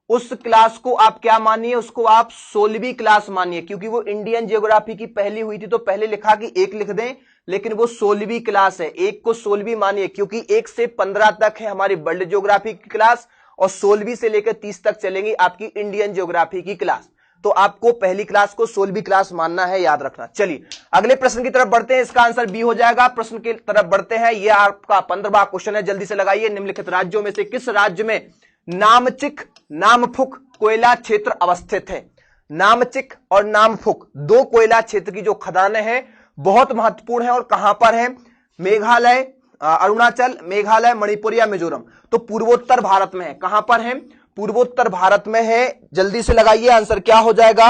उस क्लास को आप क्या मानिए? उसको आप 16वीं क्लास मानिए, क्योंकि वो इंडियन ज्योग्राफी की पहली हुई थी तो पहले लिखा कि एक लिख दें, लेकिन वो 16वीं क्लास है। एक को 16वीं मानिए, क्योंकि 1 से 15 तक है हमारी वर्ल्ड ज्योग्राफी की क्लास और 16वीं से लेकर 30 तक चलेंगी आपकी इंडियन ज्योग्राफी की क्लास। तो आपको पहली क्लास को 16वीं क्लास मानना है, याद रखना। चलिए अगले प्रश्न की तरफ बढ़ते हैं, इसका आंसर बी हो जाएगा। प्रश्न की तरफ बढ़ते हैं, यह आपका 15वां क्वेश्चन है, जल्दी से लगाइए। निम्नलिखित राज्यों में से किस राज्य में नामचिक नामफुक कोयला क्षेत्र अवस्थित है? नामचिक और नामफुक दो कोयला क्षेत्र की जो खदानें हैं बहुत महत्वपूर्ण है, और कहां पर है? मेघालय, अरुणाचल, मेघालय, मणिपुर या मिजोरम। तो पूर्वोत्तर भारत में है। कहां पर है? पूर्वोत्तर भारत में है। जल्दी से लगाइए आंसर क्या हो जाएगा,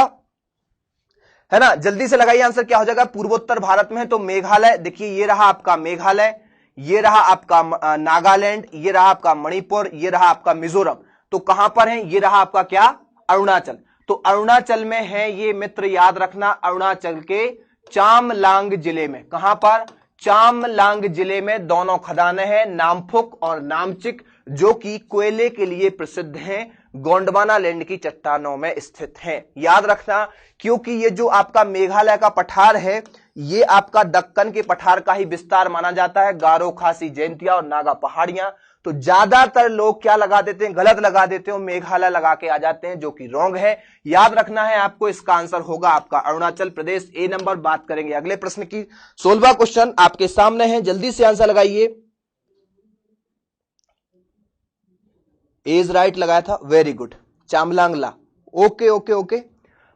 है ना, जल्दी से लगाइए आंसर क्या हो जाएगा। पूर्वोत्तर भारत में है तो मेघालय, देखिए ये रहा आपका मेघालय, ये रहा आपका नागालैंड, ये रहा आपका मणिपुर, ये रहा आपका मिजोरम। तो कहां पर है? ये रहा आपका क्या? अरुणाचल। तो अरुणाचल में है ये मित्र, याद रखना, अरुणाचल के चामलांग जिले में। कहां पर? चामलांग जिले में दोनों खदानें हैं, नामफुक और नामचिक, जो कि कोयले के लिए प्रसिद्ध हैं, गोंडवाना लैंड की चट्टानों में स्थित हैं। याद रखना, क्योंकि ये जो आपका मेघालय का पठार है ये आपका दक्कन के पठार का ही विस्तार माना जाता है, गारो, खासी, जयंतिया और नागा पहाड़ियां। तो ज्यादातर लोग क्या लगा देते हैं? गलत लगा देते हैं, मेघालय लगा के आ जाते हैं, जो कि रॉन्ग है। याद रखना है आपको, इसका आंसर होगा आपका अरुणाचल प्रदेश। ए नंबर। बात करेंगे अगले प्रश्न की। 16वां क्वेश्चन आपके सामने है, जल्दी से आंसर लगाइए। एज राइट लगाया था, वेरी गुड। चामलांगला, ओके ओके ओके।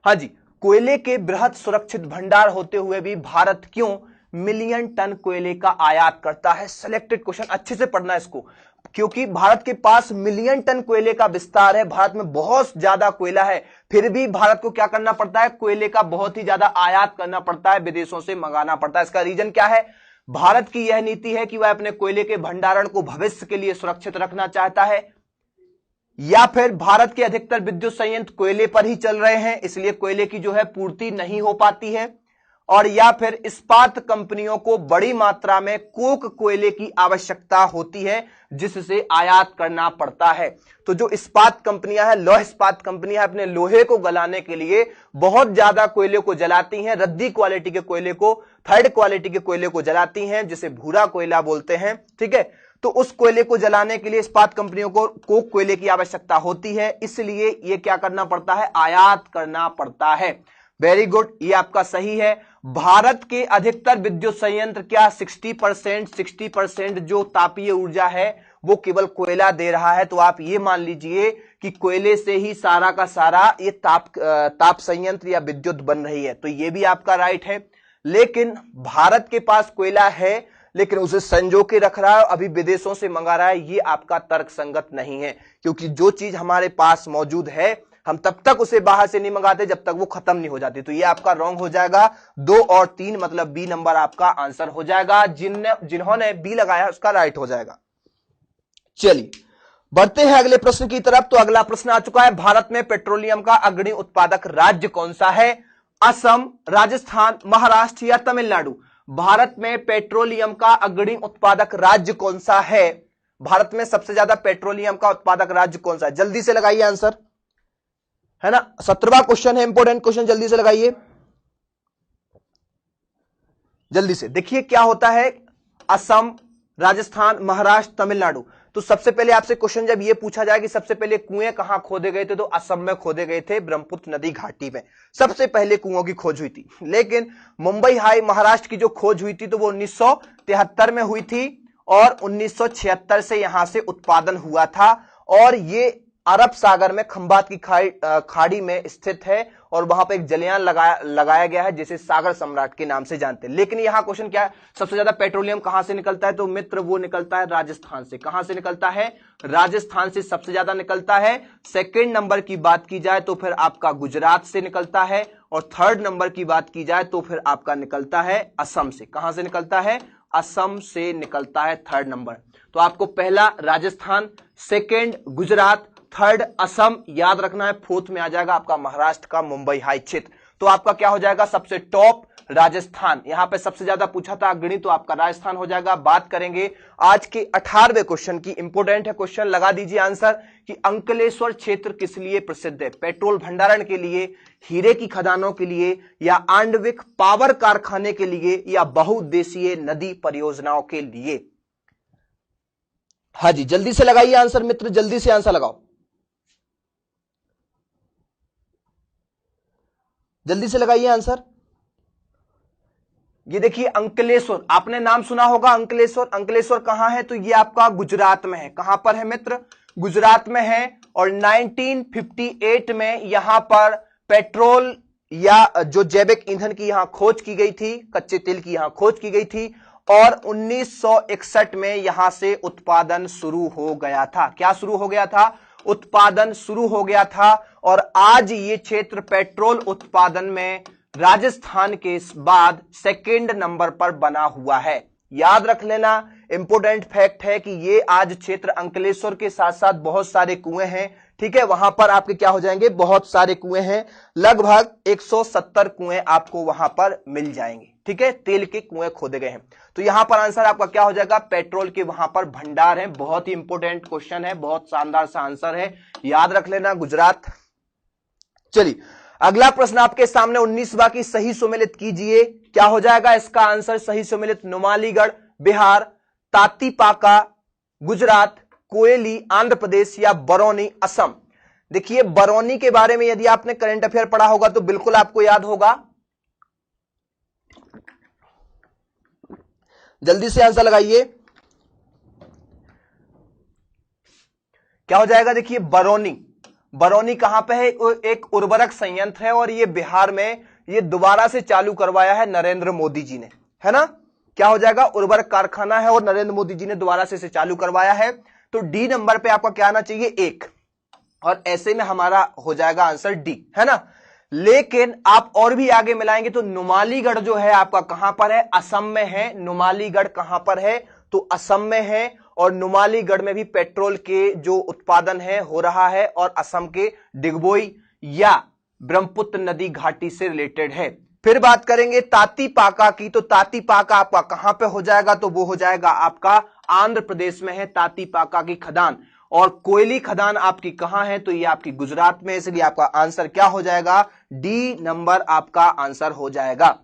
हाँ जी, कोयले के बृहद सुरक्षित भंडार होते हुए भी भारत क्यों मिलियन टन कोयले का आयात करता है? सिलेक्टेड क्वेश्चन, अच्छे से पढ़ना इसको, क्योंकि भारत के पास मिलियन टन कोयले का विस्तार है, भारत में बहुत ज्यादा कोयला है, फिर भी भारत को क्या करना पड़ता है? कोयले का बहुत ही ज्यादा आयात करना पड़ता है, विदेशों से मंगाना पड़ता है। इसका रीजन क्या है? भारत की यह नीति है कि वह अपने कोयले के भंडारण को भविष्य के लिए सुरक्षित रखना चाहता है, या फिर भारत के अधिकतर विद्युत संयंत्र कोयले पर ही चल रहे हैं, इसलिए कोयले की जो है पूर्ति नहीं हो पाती है, और या फिर इस्पात कंपनियों को बड़ी मात्रा में कोक कोयले की आवश्यकता होती है, जिससे आयात करना पड़ता है। तो जो इस्पात कंपनियां हैं, लौह इस्पात कंपनियां अपने लोहे को गलाने के लिए बहुत ज्यादा कोयले को जलाती हैं, रद्दी क्वालिटी के कोयले को, थर्ड क्वालिटी के कोयले को जलाती हैं, जिसे भूरा कोयला बोलते हैं, ठीक है। तो उस कोयले को जलाने के लिए इस्पात कंपनियों को कोक कोयले की आवश्यकता होती है, इसलिए ये क्या करना पड़ता है? आयात करना पड़ता है। वेरी गुड, ये आपका सही है। भारत के अधिकतर विद्युत संयंत्र क्या 60% जो तापीय ऊर्जा है वो केवल कोयला दे रहा है। तो आप ये मान लीजिए कि कोयले से ही सारा का सारा ये ताप संयंत्र या विद्युत बन रही है। तो ये भी आपका राइट है। लेकिन भारत के पास कोयला है, लेकिन उसे संजो के रख रहा है, अभी विदेशों से मंगा रहा है, ये आपका तर्क संगत नहीं है, क्योंकि जो चीज हमारे पास मौजूद है हम तब तक उसे बाहर से नहीं मंगाते जब तक वो खत्म नहीं हो जाती। तो ये आपका रॉन्ग हो जाएगा। 2 और 3 मतलब बी नंबर आपका आंसर हो जाएगा। जिन्होंने बी लगाया उसका राइट हो जाएगा। चलिए बढ़ते हैं अगले प्रश्न की तरफ। तो अगला प्रश्न आ चुका है, भारत में पेट्रोलियम का अग्रणी उत्पादक राज्य कौन सा है? असम, राजस्थान, महाराष्ट्र या तमिलनाडु? भारत में पेट्रोलियम का अग्रणी उत्पादक राज्य कौन सा है? भारत में सबसे ज्यादा पेट्रोलियम का उत्पादक राज्य कौन सा है? जल्दी से लगाइए आंसर, है ना। 17वां क्वेश्चन है, इंपोर्टेंट क्वेश्चन, जल्दी से लगाइए, जल्दी से। देखिए क्या होता है, असम, राजस्थान, महाराष्ट्र, तमिलनाडु। तो सबसे पहले आपसे क्वेश्चन जब ये पूछा जाए कि सबसे पहले कुएं कहां खोदे गए थे, तो असम में खोदे गए थे, ब्रह्मपुत्र नदी घाटी में सबसे पहले कुओं की खोज हुई थी। लेकिन मुंबई हाई महाराष्ट्र की जो खोज हुई थी तो वो 1973 में हुई थी, और 1976 से यहां से उत्पादन हुआ था, और ये अरब सागर में खंबात की खाड़ी में स्थित है, और वहां पर एक जलयान लगाया गया है जिसे सागर सम्राट के नाम से जानते हैं। लेकिन यहां क्वेश्चन क्या है, सबसे ज्यादा पेट्रोलियम कहां से निकलता है? तो मित्र वो निकलता है राजस्थान से। कहां से निकलता है? राजस्थान से सबसे ज्यादा निकलता है। सेकंड नंबर की बात की जाए तो फिर आपका गुजरात से निकलता है, और थर्ड नंबर की बात की जाए तो फिर आपका निकलता है असम से। कहां से निकलता है? असम से निकलता है थर्ड नंबर। तो आपको पहला राजस्थान, सेकंड गुजरात, थर्ड असम याद रखना है। फोर्थ में आ जाएगा आपका महाराष्ट्र का मुंबई हाई क्षेत्र। तो आपका क्या हो जाएगा? सबसे टॉप राजस्थान। यहां पे सबसे ज्यादा पूछा था अग्रणी, तो आपका राजस्थान हो जाएगा। बात करेंगे आज के 18वें क्वेश्चन की, इंपोर्टेंट है क्वेश्चन, लगा दीजिए आंसर कि अंकलेश्वर क्षेत्र किस लिए प्रसिद्ध है? पेट्रोल भंडारण के लिए, हीरे की खदानों के लिए, या आणविक पावर कारखाने के लिए, या बहुउद्देशीय नदी परियोजनाओं के लिए? हाँ जी, जल्दी से लगाइए आंसर मित्र, जल्दी से आंसर लगाओ। जल्दी से लगाइए आंसर। ये देखिए अंकलेश्वर, आपने नाम सुना होगा अंकलेश्वर। अंकलेश्वर कहां है? तो ये आपका गुजरात में है। कहां पर है मित्र? गुजरात में है। और 1958 में यहां पर पेट्रोल या जो जैविक ईंधन की यहां खोज की गई थी, कच्चे तेल की यहां खोज की गई थी। और 1961 में यहां से उत्पादन शुरू हो गया था। क्या शुरू हो गया था? उत्पादन शुरू हो गया था। और आज ये क्षेत्र पेट्रोल उत्पादन में राजस्थान के बाद सेकंड नंबर पर बना हुआ है। याद रख लेना, इंपोर्टेंट फैक्ट है कि ये आज क्षेत्र अंकलेश्वर के साथ साथ बहुत सारे कुएं हैं। ठीक है, वहां पर आपके क्या हो जाएंगे? बहुत सारे कुएं हैं, लगभग 170 कुएं आपको वहां पर मिल जाएंगे। ठीक है, तेल के कुएं खोदे गए हैं। तो यहां पर आंसर आपका क्या हो जाएगा? पेट्रोल के वहां पर भंडार है। बहुत ही इंपोर्टेंट क्वेश्चन है, बहुत शानदार सा आंसर है, याद रख लेना, गुजरात। चलिए अगला प्रश्न आपके सामने 19वां की सही सुमेलित कीजिए। क्या हो जाएगा इसका आंसर? सही सुमेलित नुमालीगढ़ बिहार, तातीपाका गुजरात, कोयली आंध्र प्रदेश या बरौनी असम। देखिए बरौनी के बारे में यदि आपने करंट अफेयर पढ़ा होगा तो बिल्कुल आपको याद होगा। जल्दी से आंसर लगाइए। क्या हो जाएगा? देखिए बरौनी, बरौनी कहां पे है? एक उर्वरक संयंत्र है और ये बिहार में, ये दोबारा से चालू करवाया है नरेंद्र मोदी जी ने, है ना। क्या हो जाएगा? उर्वरक कारखाना है और नरेंद्र मोदी जी ने दोबारा से इसे चालू करवाया है। तो डी नंबर पे आपका क्या आना चाहिए? 1। और ऐसे में हमारा हो जाएगा आंसर डी, है ना। लेकिन आप और भी आगे मिलाएंगे तो नुमालीगढ़ जो है आपका कहां पर है? असम में है। नुमालीगढ़ कहां पर है? तो असम में है। और नुमालीगढ़ में भी पेट्रोल के जो उत्पादन है हो रहा है और असम के डिगबोई या ब्रह्मपुत्र नदी घाटी से रिलेटेड है। फिर बात करेंगे तातीपाका की, तो तातीपाका आपका कहां पे हो जाएगा? तो वो हो जाएगा आपका आंध्र प्रदेश में है तातीपाका की खदान। और कोयली खदान आपकी कहां है? तो ये आपकी गुजरात में, इसलिए आपका आंसर क्या हो जाएगा? डी नंबर आपका आंसर हो जाएगा।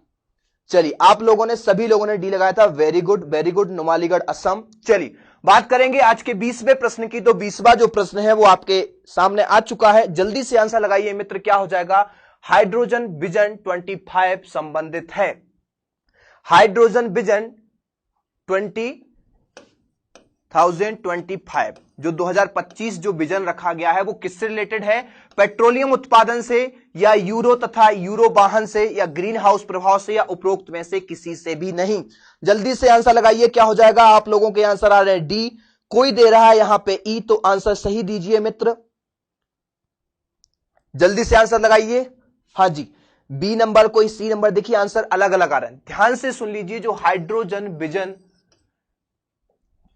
चलिए आप लोगों ने, सभी लोगों ने डी लगाया था, very good very good, Numaligarh Assam. चलिए बात करेंगे आज के 20वें प्रश्न की। तो 20वां जो प्रश्न है वो आपके सामने आ चुका है, जल्दी से आंसर लगाइए मित्र। क्या हो जाएगा? हाइड्रोजन विजन 25 संबंधित है। हाइड्रोजन विजन 2025 जो 2025 जो विजन रखा गया है वो किससे रिलेटेड है? पेट्रोलियम उत्पादन से या यूरो तथा यूरो वाहन से या ग्रीन हाउस प्रभाव से या उपरोक्त में से किसी से भी नहीं। जल्दी से आंसर लगाइए। क्या हो जाएगा? आप लोगों के आंसर आ रहे हैं डी, कोई दे रहा है यहां पे ई, तो आंसर सही दीजिए मित्र। जल्दी से आंसर लगाइए। हाँ जी, बी नंबर कोई सी नंबर, देखिए आंसर अलग अलग आ रहे हैं, ध्यान से सुन लीजिए। जो हाइड्रोजन विजन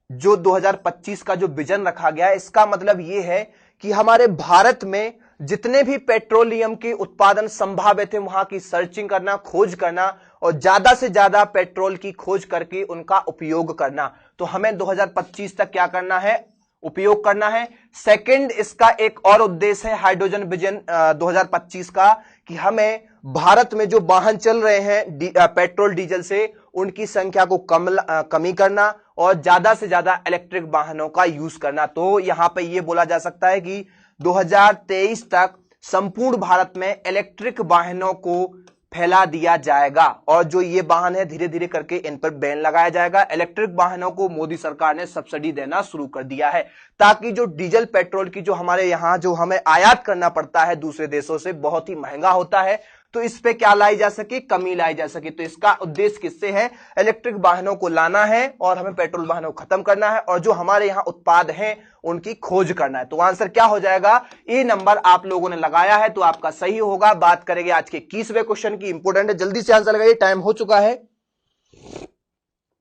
जो 2025 का जो विजन रखा गया है, इसका मतलब यह है कि हमारे भारत में जितने भी पेट्रोलियम के उत्पादन संभावित है वहां की सर्चिंग करना, खोज करना और ज्यादा से ज्यादा पेट्रोल की खोज करके उनका उपयोग करना। तो हमें 2025 तक क्या करना है? उपयोग करना है। सेकंड, इसका एक और उद्देश्य है हाइड्रोजन विजन 2025 का, कि हमें भारत में जो वाहन चल रहे हैं पेट्रोल डीजल से, उनकी संख्या को कमी करना और ज्यादा से ज्यादा इलेक्ट्रिक वाहनों का यूज करना। तो यहां पे ये बोला जा सकता है कि 2023 तक संपूर्ण भारत में इलेक्ट्रिक वाहनों को फैला दिया जाएगा और जो ये वाहन है धीरे धीरे करके इन पर बैन लगाया जाएगा। इलेक्ट्रिक वाहनों को मोदी सरकार ने सब्सिडी देना शुरू कर दिया है, ताकि जो डीजल पेट्रोल की जो हमारे यहां जो हमें आयात करना पड़ता है दूसरे देशों से, बहुत ही महंगा होता है, तो इस पे क्या लाई जा सके? कमी लाई जा सके। तो इसका उद्देश्य किससे है? इलेक्ट्रिक वाहनों को लाना है और हमें पेट्रोल वाहनों को खत्म करना है और जो हमारे यहां उत्पाद हैं उनकी खोज करना है। तो आंसर क्या हो जाएगा? ए नंबर आप लोगों ने लगाया है तो आपका सही होगा। बात करेंगे आज के 21वें क्वेश्चन की, इंपोर्टेंट है, जल्दी से आंसर लगाइए, टाइम हो चुका है।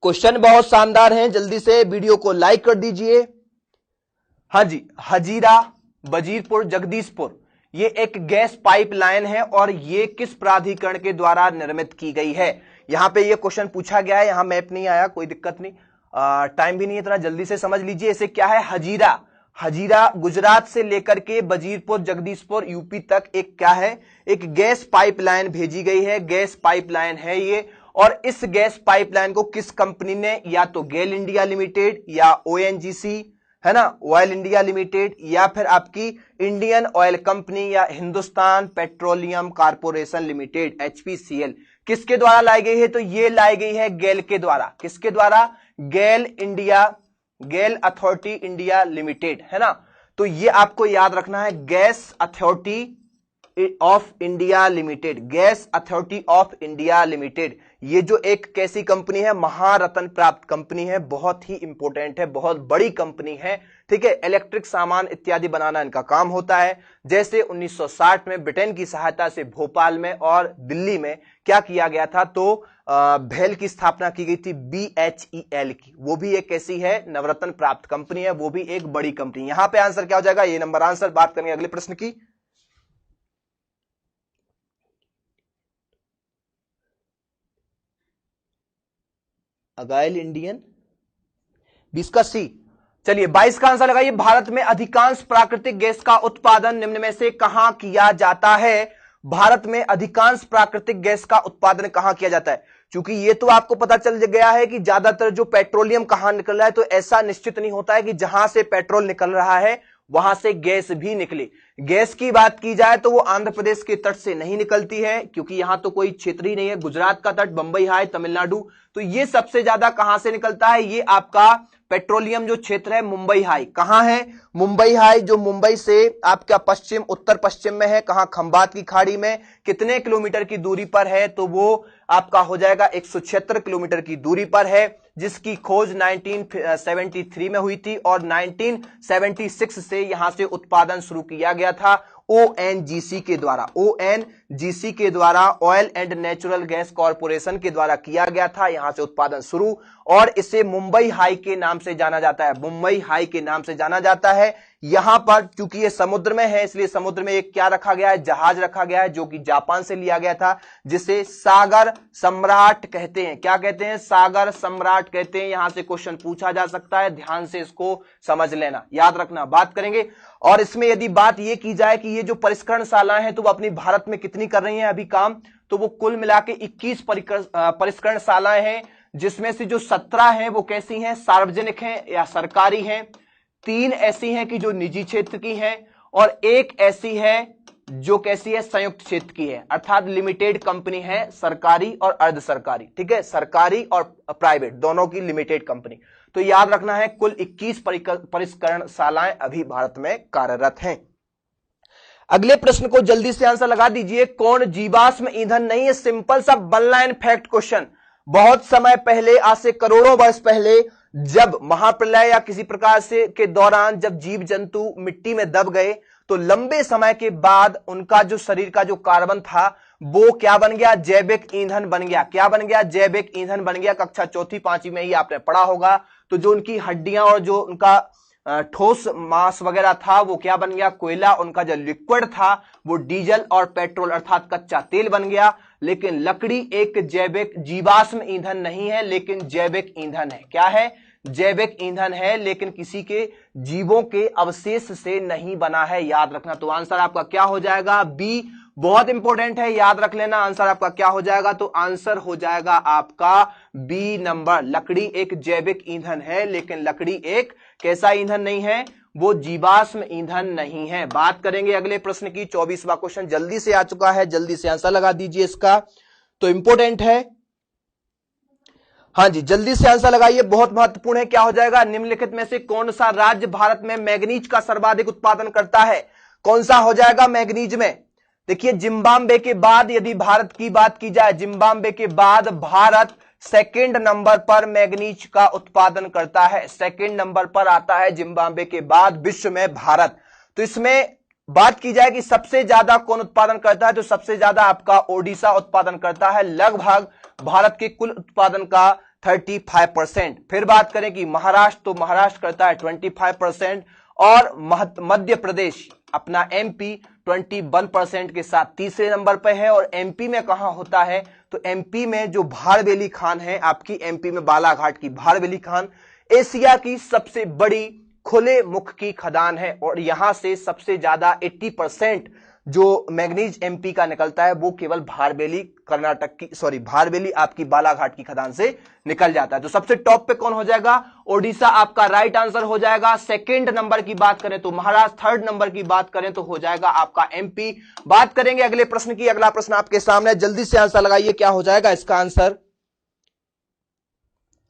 क्वेश्चन बहुत शानदार है, जल्दी से वीडियो को लाइक कर दीजिए। हाँ जी, हजीरा वजीरपुर जगदीशपुर ये एक गैस पाइपलाइन है और ये किस प्राधिकरण के द्वारा निर्मित की गई है? यहां पे ये क्वेश्चन पूछा गया है, यहां मैप नहीं आया, कोई दिक्कत नहीं, टाइम भी नहीं है इतना, जल्दी से समझ लीजिए। इसे क्या है? हजीरा, हजीरा गुजरात से लेकर के वजीरपुर जगदीशपुर यूपी तक एक क्या है? एक गैस पाइपलाइन भेजी गई है, गैस पाइपलाइन है ये। और इस गैस पाइपलाइन को किस कंपनी ने, या तो गेल इंडिया लिमिटेड या ओएनजीसी, है ना, ऑयल इंडिया लिमिटेड, या फिर आपकी इंडियन ऑयल कंपनी या Hindustan petroleum corporation limited HPCL, किसके द्वारा लाई गई है? तो ये लाई गई है गेल के द्वारा। किसके द्वारा? गेल अथॉरिटी इंडिया लिमिटेड, है ना। तो ये आपको याद रखना है, gas authority of India limited, gas authority of India limited. ये जो एक कैसी कंपनी है? महारत्न प्राप्त कंपनी है, बहुत ही इंपॉर्टेंट है, बहुत बड़ी कंपनी है, ठीक है। इलेक्ट्रिक सामान इत्यादि बनाना इनका काम होता है। जैसे 1960 में ब्रिटेन की सहायता से भोपाल में और दिल्ली में क्या किया गया था? तो भेल की स्थापना की गई थी, BHEL की। वो भी एक कैसी है? नवरत्न प्राप्त कंपनी है, वो भी एक बड़ी कंपनी। यहां पे आंसर क्या हो जाएगा? ये नंबर आंसर। बात करेंगे अगले प्रश्न की। अगाइल इंडियन, 20 का सी। चलिए 22 का आंसर लगाइए। भारत में अधिकांश प्राकृतिक गैस का उत्पादन निम्न में से कहां किया जाता है? भारत में अधिकांश प्राकृतिक गैस का उत्पादन कहां किया जाता है? क्योंकि ये तो आपको पता चल गया है कि ज्यादातर जो पेट्रोलियम कहां निकल रहा है, तो ऐसा निश्चित नहीं होता है कि जहां से पेट्रोल निकल रहा है वहां से गैस भी निकले। गैस की बात की जाए तो वो आंध्र प्रदेश के तट से नहीं निकलती है, क्योंकि यहां तो कोई क्षेत्र ही नहीं है। गुजरात का तट, बंबई हाई, तमिलनाडु, तो ये सबसे ज्यादा कहां से निकलता है? ये आपका पेट्रोलियम जो क्षेत्र है मुंबई हाई। कहां है मुंबई हाई? जो मुंबई से आपका पश्चिम उत्तर पश्चिम में है, कहां? खंबात की खाड़ी में। कितने किलोमीटर की दूरी पर है? तो वो आपका हो जाएगा 176 किलोमीटर की दूरी पर है, जिसकी खोज 1973 में हुई थी और 1976 से यहां से उत्पादन शुरू किया गया था ONGC के द्वारा। ONGC के द्वारा, oil and natural gas corporation के द्वारा किया गया था यहां से उत्पादन शुरू, और इसे मुंबई हाई के नाम से जाना जाता है। मुंबई हाई के नाम से जाना जाता है। यहां पर क्योंकि ये समुद्र में है, इसलिए समुद्र में एक क्या रखा गया है? जहाज रखा गया है, जो कि जापान से लिया गया था, जिसे सागर सम्राट कहते हैं। क्या कहते हैं? सागर सम्राट कहते हैं। यहां से क्वेश्चन पूछा जा सकता है, ध्यान से इसको समझ लेना, याद रखना। बात करेंगे, और इसमें यदि बात यह की जाए कि ये जो परिष्करणशालाएं हैं तो वो अपनी भारत में कितनी कर रही हैं अभी काम, तो वो कुल मिला के 21 परिष्करणशालाएं हैं, जिसमें से जो 17 हैं वो कैसी हैं? सार्वजनिक हैं या सरकारी हैं। 3 ऐसी हैं कि जो निजी क्षेत्र की हैं, और एक ऐसी है जो कैसी है? संयुक्त क्षेत्र की है, अर्थात लिमिटेड कंपनी है, सरकारी और अर्ध सरकारी, ठीक है, सरकारी और प्राइवेट दोनों की लिमिटेड कंपनी। तो याद रखना है, कुल 21 परिष्करणशालाएं अभी भारत में कार्यरत हैं। अगले प्रश्न को जल्दी से आंसर लगा दीजिए। कौन जीवाश्म ईंधन नहीं है? सिंपल सा वन लाइन फैक्ट क्वेश्चन। बहुत समय पहले, आज से करोड़ों वर्ष पहले, जब महाप्रलय या किसी प्रकार से के दौरान जब जीव जंतु मिट्टी में दब गए, तो लंबे समय के बाद उनका जो शरीर का जो कार्बन था वो क्या बन गया? जैविक ईंधन बन गया। क्या बन गया? जैविक ईंधन बन गया। कक्षा 4वीं 5वीं में ही आपने पढ़ा होगा। तो जो उनकी हड्डियां और जो उनका ठोस मांस वगैरह था वो क्या बन गया? कोयला। उनका जो लिक्विड था वो डीजल और पेट्रोल अर्थात कच्चा तेल बन गया। लेकिन लकड़ी एक जैविक जीवाश्म ईंधन नहीं है, लेकिन जैविक ईंधन है। क्या है? जैविक ईंधन है, लेकिन किसी के जीवों के अवशेष से नहीं बना है, याद रखना। तो आंसर आपका क्या हो जाएगा? बी। बहुत इंपॉर्टेंट है, याद रख लेना। आंसर आपका क्या हो जाएगा? तो आंसर हो जाएगा आपका बी नंबर। लकड़ी एक जैविक ईंधन है, लेकिन लकड़ी एक कैसा ईंधन नहीं है? वो जीवाश्म ईंधन नहीं है। बात करेंगे अगले प्रश्न की। 24वां क्वेश्चन जल्दी से आ चुका है, जल्दी से आंसर लगा दीजिए इसका, तो इंपॉर्टेंट है। हाँ जी, जल्दी से आंसर लगाइए, बहुत महत्वपूर्ण है। क्या हो जाएगा? निम्नलिखित में से कौन सा राज्य भारत में मैग्नीज का सर्वाधिक उत्पादन करता है? कौन सा हो जाएगा मैग्नीज में? देखिए, जिम्बाब्वे के बाद यदि भारत की बात की जाए, जिम्बाब्वे के बाद भारत सेकंड नंबर पर मैग्नीज का उत्पादन करता है। सेकंड नंबर पर आता है जिम्बाब्वे के बाद विश्व में भारत। तो इसमें बात की जाए कि सबसे ज्यादा कौन उत्पादन करता है, तो सबसे ज्यादा आपका ओडिशा उत्पादन करता है, लगभग भारत के कुल उत्पादन का 35%। फिर बात करें कि महाराष्ट्र, तो महाराष्ट्र करता है 25%, और मध्य प्रदेश अपना MP 21% के साथ तीसरे नंबर पर है। और MP में कहां होता है? तो MP में जो भारवेली खान है आपकी, MP में बालाघाट की भारवेली खान एशिया की सबसे बड़ी खुले मुख की खदान है, और यहां से सबसे ज्यादा 80% जो मैग्नीज एमपी का निकलता है वो केवल भारबेली कर्नाटक की, सॉरी भारबेली आपकी बालाघाट की खदान से निकल जाता है। तो सबसे टॉप पे कौन हो जाएगा? ओडिशा आपका राइट आंसर हो जाएगा। सेकंड नंबर की बात करें तो महाराष्ट्र, थर्ड नंबर की बात करें तो हो जाएगा आपका एमपी। बात करेंगे अगले प्रश्न की। अगला प्रश्न आपके सामने, जल्दी से आंसर लगाइए, क्या हो जाएगा इसका आंसर?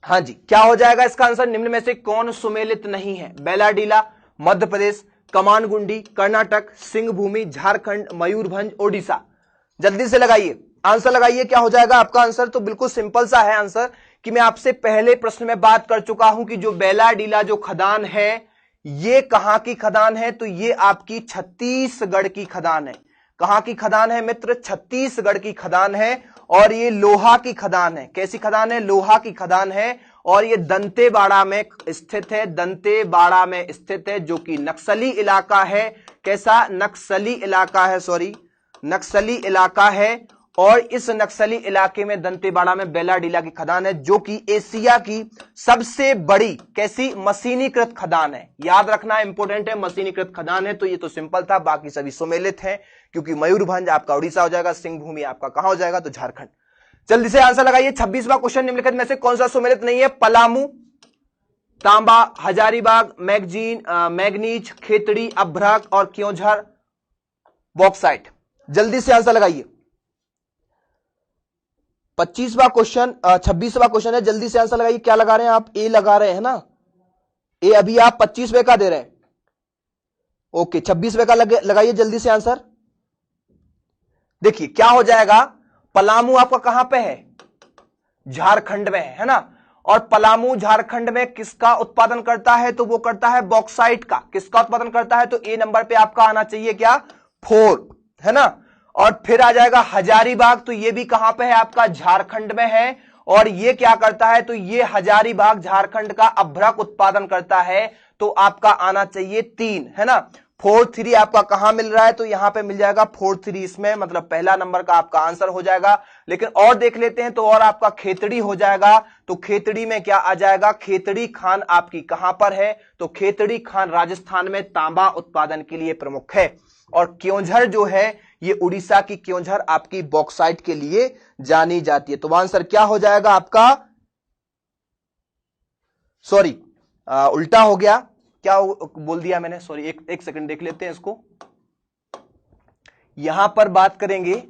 हाँ जी, क्या हो जाएगा इसका आंसर? निम्न में से कौन सुमेलित नहीं है? बेलाडीला, मध्य प्रदेश, कमानगुंडी, कर्नाटक, सिंहभूमि, झारखंड, मयूरभंज, ओडिशा। जल्दी से लगाइए, आंसर लगाइए, क्या हो जाएगा आपका आंसर? तो बिल्कुल सिंपल सा है आंसर कि मैं आपसे पहले प्रश्न में बात कर चुका हूं कि जो बेलाडीला जो खदान है ये कहां की खदान है? तो ये आपकी छत्तीसगढ़ की खदान है। कहां की खदान है मित्र? छत्तीसगढ़ की खदान है। और ये लोहा की खदान है। कैसी खदान है? लोहा की खदान है। और ये दंतेवाड़ा में स्थित है, दंतेवाड़ा में स्थित है, जो कि नक्सली इलाका है। कैसा? नक्सली इलाका है, सॉरी नक्सली इलाका है। और इस नक्सली इलाके में दंतेवाड़ा में बेलाडीला की खदान है, जो कि एशिया की सबसे बड़ी कैसी मशीनीकृत खदान है। याद रखना इंपॉर्टेंट है, मशीनीकृत खदान है। तो ये तो सिंपल था, बाकी सभी सुमेलित हैं, क्योंकि मयूरभंज आपका उड़ीसा हो जाएगा, सिंहभूमि आपका कहां हो जाएगा? तो झारखंड। जल्दी से आंसर लगाइए। 26वां क्वेश्चन, निम्नलिखित में से कौन सा सुमेलित नहीं है? पलामू, तांबा, हजारीबाग, मैग्नीज, खेतड़ी, अभ्रक और क्योंझर बॉक्साइट। जल्दी से आंसर लगाइए। 26वां क्वेश्चन, 26वां क्वेश्चन है, जल्दी से आंसर लगाइए। क्या लगा रहे हैं आप? ए लगा रहे हैं ना? ए अभी आप 25वें का दे रहे हैं। ओके, 26वें का लगाइए जल्दी से आंसर। देखिए क्या हो जाएगा, पलामू आपका कहां पे है? झारखंड में है ना। और पलामू झारखंड में किसका उत्पादन करता है? तो वो करता है बॉक्साइट का। किसका उत्पादन करता है? तो ए नंबर पे आपका आना चाहिए क्या? 4, है ना। और फिर आ जाएगा हजारीबाग, तो ये भी कहां पे है आपका? झारखंड में है। और ये क्या करता है? तो ये हजारीबाग झारखंड का अभ्रक उत्पादन करता है। तो आपका आना चाहिए 3, है ना। 4, 3 आपका कहां मिल रहा है? तो यहां पे मिल जाएगा 4, 3 इसमें, मतलब पहला नंबर का आपका आंसर हो जाएगा। लेकिन और देख लेते हैं तो और आपका खेतड़ी हो जाएगा। तो खेतड़ी में क्या आ जाएगा? खेतड़ी खान आपकी कहां पर है? तो खेतड़ी खान राजस्थान में तांबा उत्पादन के लिए प्रमुख है। और क्योंझर जो है ये उड़ीसा की क्योंझर आपकी बॉक्साइट के लिए जानी जाती है। तो आंसर क्या हो जाएगा आपका? सॉरी उल्टा हो गया, क्या बोल दिया मैंने? सॉरी, एक सेकंड देख लेते हैं इसको। यहां पर बात करेंगे,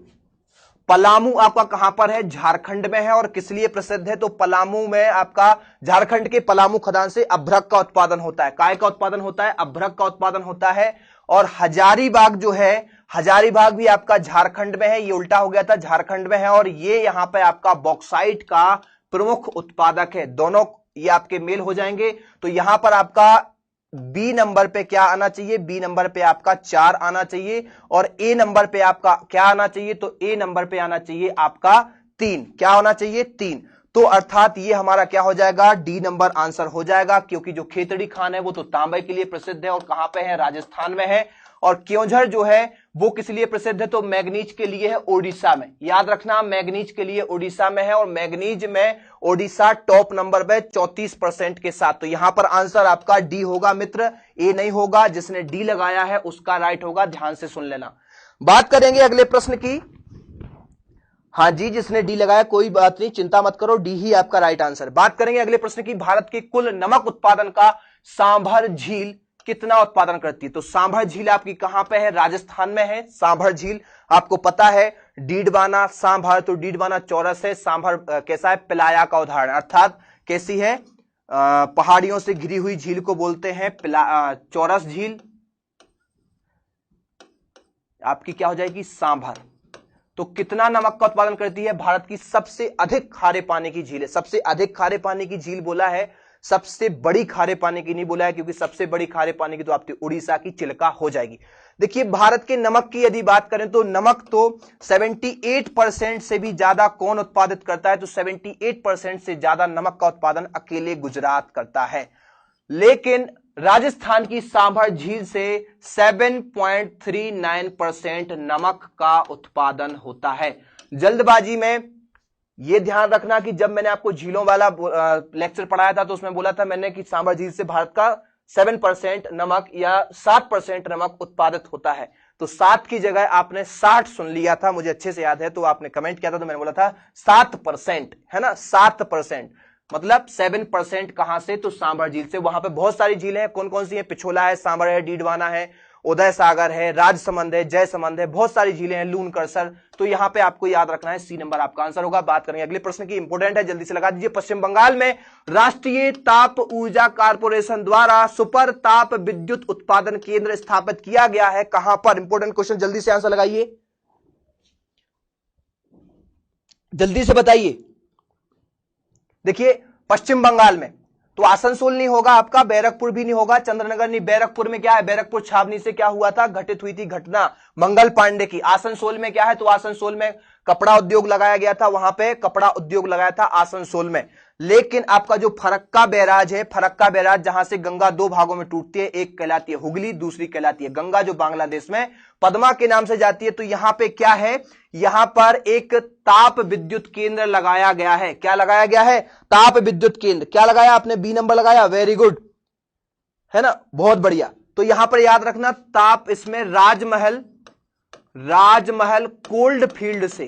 पलामू आपका कहां पर है? झारखंड में है। और किस लिए प्रसिद्ध है? तो पलामू में आपका झारखंड के पलामू खदान से अभ्रक का उत्पादन होता है। काय का उत्पादन होता है? अभ्रक का उत्पादन होता है। और हजारीबाग जो है, हजारीबाग भी आपका झारखंड में है। ये उल्टा हो गया था, झारखंड में है। और ये यहां पे आपका बॉक्साइट का प्रमुख उत्पादक है। दोनों ये आपके मेल हो जाएंगे। तो यहां पर आपका बी नंबर पे क्या आना चाहिए? बी नंबर पे आपका 4 आना चाहिए। और ए नंबर पे आपका क्या आना चाहिए? तो ए नंबर पे आना चाहिए आपका 3। क्या होना चाहिए? 3। तो अर्थात ये हमारा क्या हो जाएगा? डी नंबर आंसर हो जाएगा, क्योंकि जो खेतड़ी खान है वो तो तांबे के लिए प्रसिद्ध है। और कहां पे है? राजस्थान में है। और क्योंझर जो है वो किस लिए प्रसिद्ध है? तो मैग्नीज के लिए है, ओडिशा में। याद रखना, मैग्नीज के लिए ओडिशा में है। और मैग्नीज में ओडिशा टॉप नंबर पे 34% के साथ। तो यहां पर आंसर आपका डी होगा मित्र, ए नहीं होगा। जिसने डी लगाया है उसका राइट होगा, ध्यान से सुन लेना। बात करेंगे अगले प्रश्न की। हाँ जी, जिसने डी लगाया कोई बात नहीं, चिंता मत करो, डी ही आपका राइट आंसर। बात करेंगे अगले प्रश्न की। भारत के कुल नमक उत्पादन का सांभर झील कितना उत्पादन करती है? तो सांभर झील आपकी कहां पे है? राजस्थान में है सांभर झील। आपको पता है डीडवाना सांभर, तो डीडवाना चौरस है। सांभर कैसा है? पिलाया का उदाहरण, अर्थात कैसी है? पहाड़ियों से घिरी हुई झील को बोलते हैं चौरस झील। आपकी क्या हो जाएगी? सांभर। तो कितना नमक का उत्पादन करती है? भारत की सबसे अधिक खारे पानी की झील है। सबसे अधिक खारे पानी की झील बोला है, सबसे बड़ी खारे पानी की नहीं बोला है, क्योंकि सबसे बड़ी खारे पानी की तो आपकी उड़ीसा की चिल्का हो जाएगी। देखिए भारत के नमक की यदि बात करें तो नमक तो 78% से भी ज्यादा कौन उत्पादित करता है? तो 78% से ज्यादा नमक का उत्पादन अकेले गुजरात करता है। लेकिन राजस्थान की सांभर झील से 7.39% नमक का उत्पादन होता है। जल्दबाजी में यह ध्यान रखना कि जब मैंने आपको झीलों वाला लेक्चर पढ़ाया था तो उसमें बोला था मैंने कि सांभर झील से भारत का 7% नमक या 7% नमक उत्पादित होता है। तो 7 की जगह आपने 60 सुन लिया था, मुझे अच्छे से याद है। तो आपने कमेंट किया था तो मैंने बोला था 7%, है ना, 7%, मतलब 7% कहां से, तो सांभर झील से। वहां पे बहुत सारी झीलें हैं, कौन कौन सी है, पिछोला है, सांभर है, डीडवाना है, उदय सागर है, राजसमंद है, जयसमंद है, बहुत सारी झीलें हैं, लून करसर। तो यहां पे आपको याद रखना है, सी नंबर आपका आंसर होगा। बात करेंगे अगले प्रश्न की, इंपोर्टेंट है, जल्दी से लगा दीजिए। पश्चिम बंगाल में राष्ट्रीय ताप ऊर्जा कारपोरेशन द्वारा सुपर ताप विद्युत उत्पादन केंद्र स्थापित किया गया है, कहां पर? इंपोर्टेंट क्वेश्चन, जल्दी से आंसर लगाइए, जल्दी से बताइए। देखिए पश्चिम बंगाल में तो आसनसोल नहीं होगा आपका, बैरकपुर भी नहीं होगा, चंद्रनगर नहीं। बैरकपुर में क्या है, बैरकपुर छावनी से क्या हुआ था, घटित हुई थी घटना मंगल पांडे की। आसनसोल में क्या है, तो आसनसोल में कपड़ा उद्योग लगाया गया था, वहां पे कपड़ा उद्योग लगाया था आसनसोल में। लेकिन आपका जो फरक्का बैराज है, फरक्का बैराज जहां से गंगा दो भागों में टूटती है, एक कहलाती है हुगली, दूसरी कहलाती है गंगा, जो बांग्लादेश में पद्मा के नाम से जाती है। तो यहां पे क्या है, यहां पर एक ताप विद्युत केंद्र लगाया गया है। क्या लगाया गया है, ताप विद्युत केंद्र। क्या लगाया आपने, बी नंबर लगाया, वेरी गुड, है ना, बहुत बढ़िया। तो यहां पर याद रखना ताप, इसमें राजमहल, राजमहल कोल्ड फील्ड से,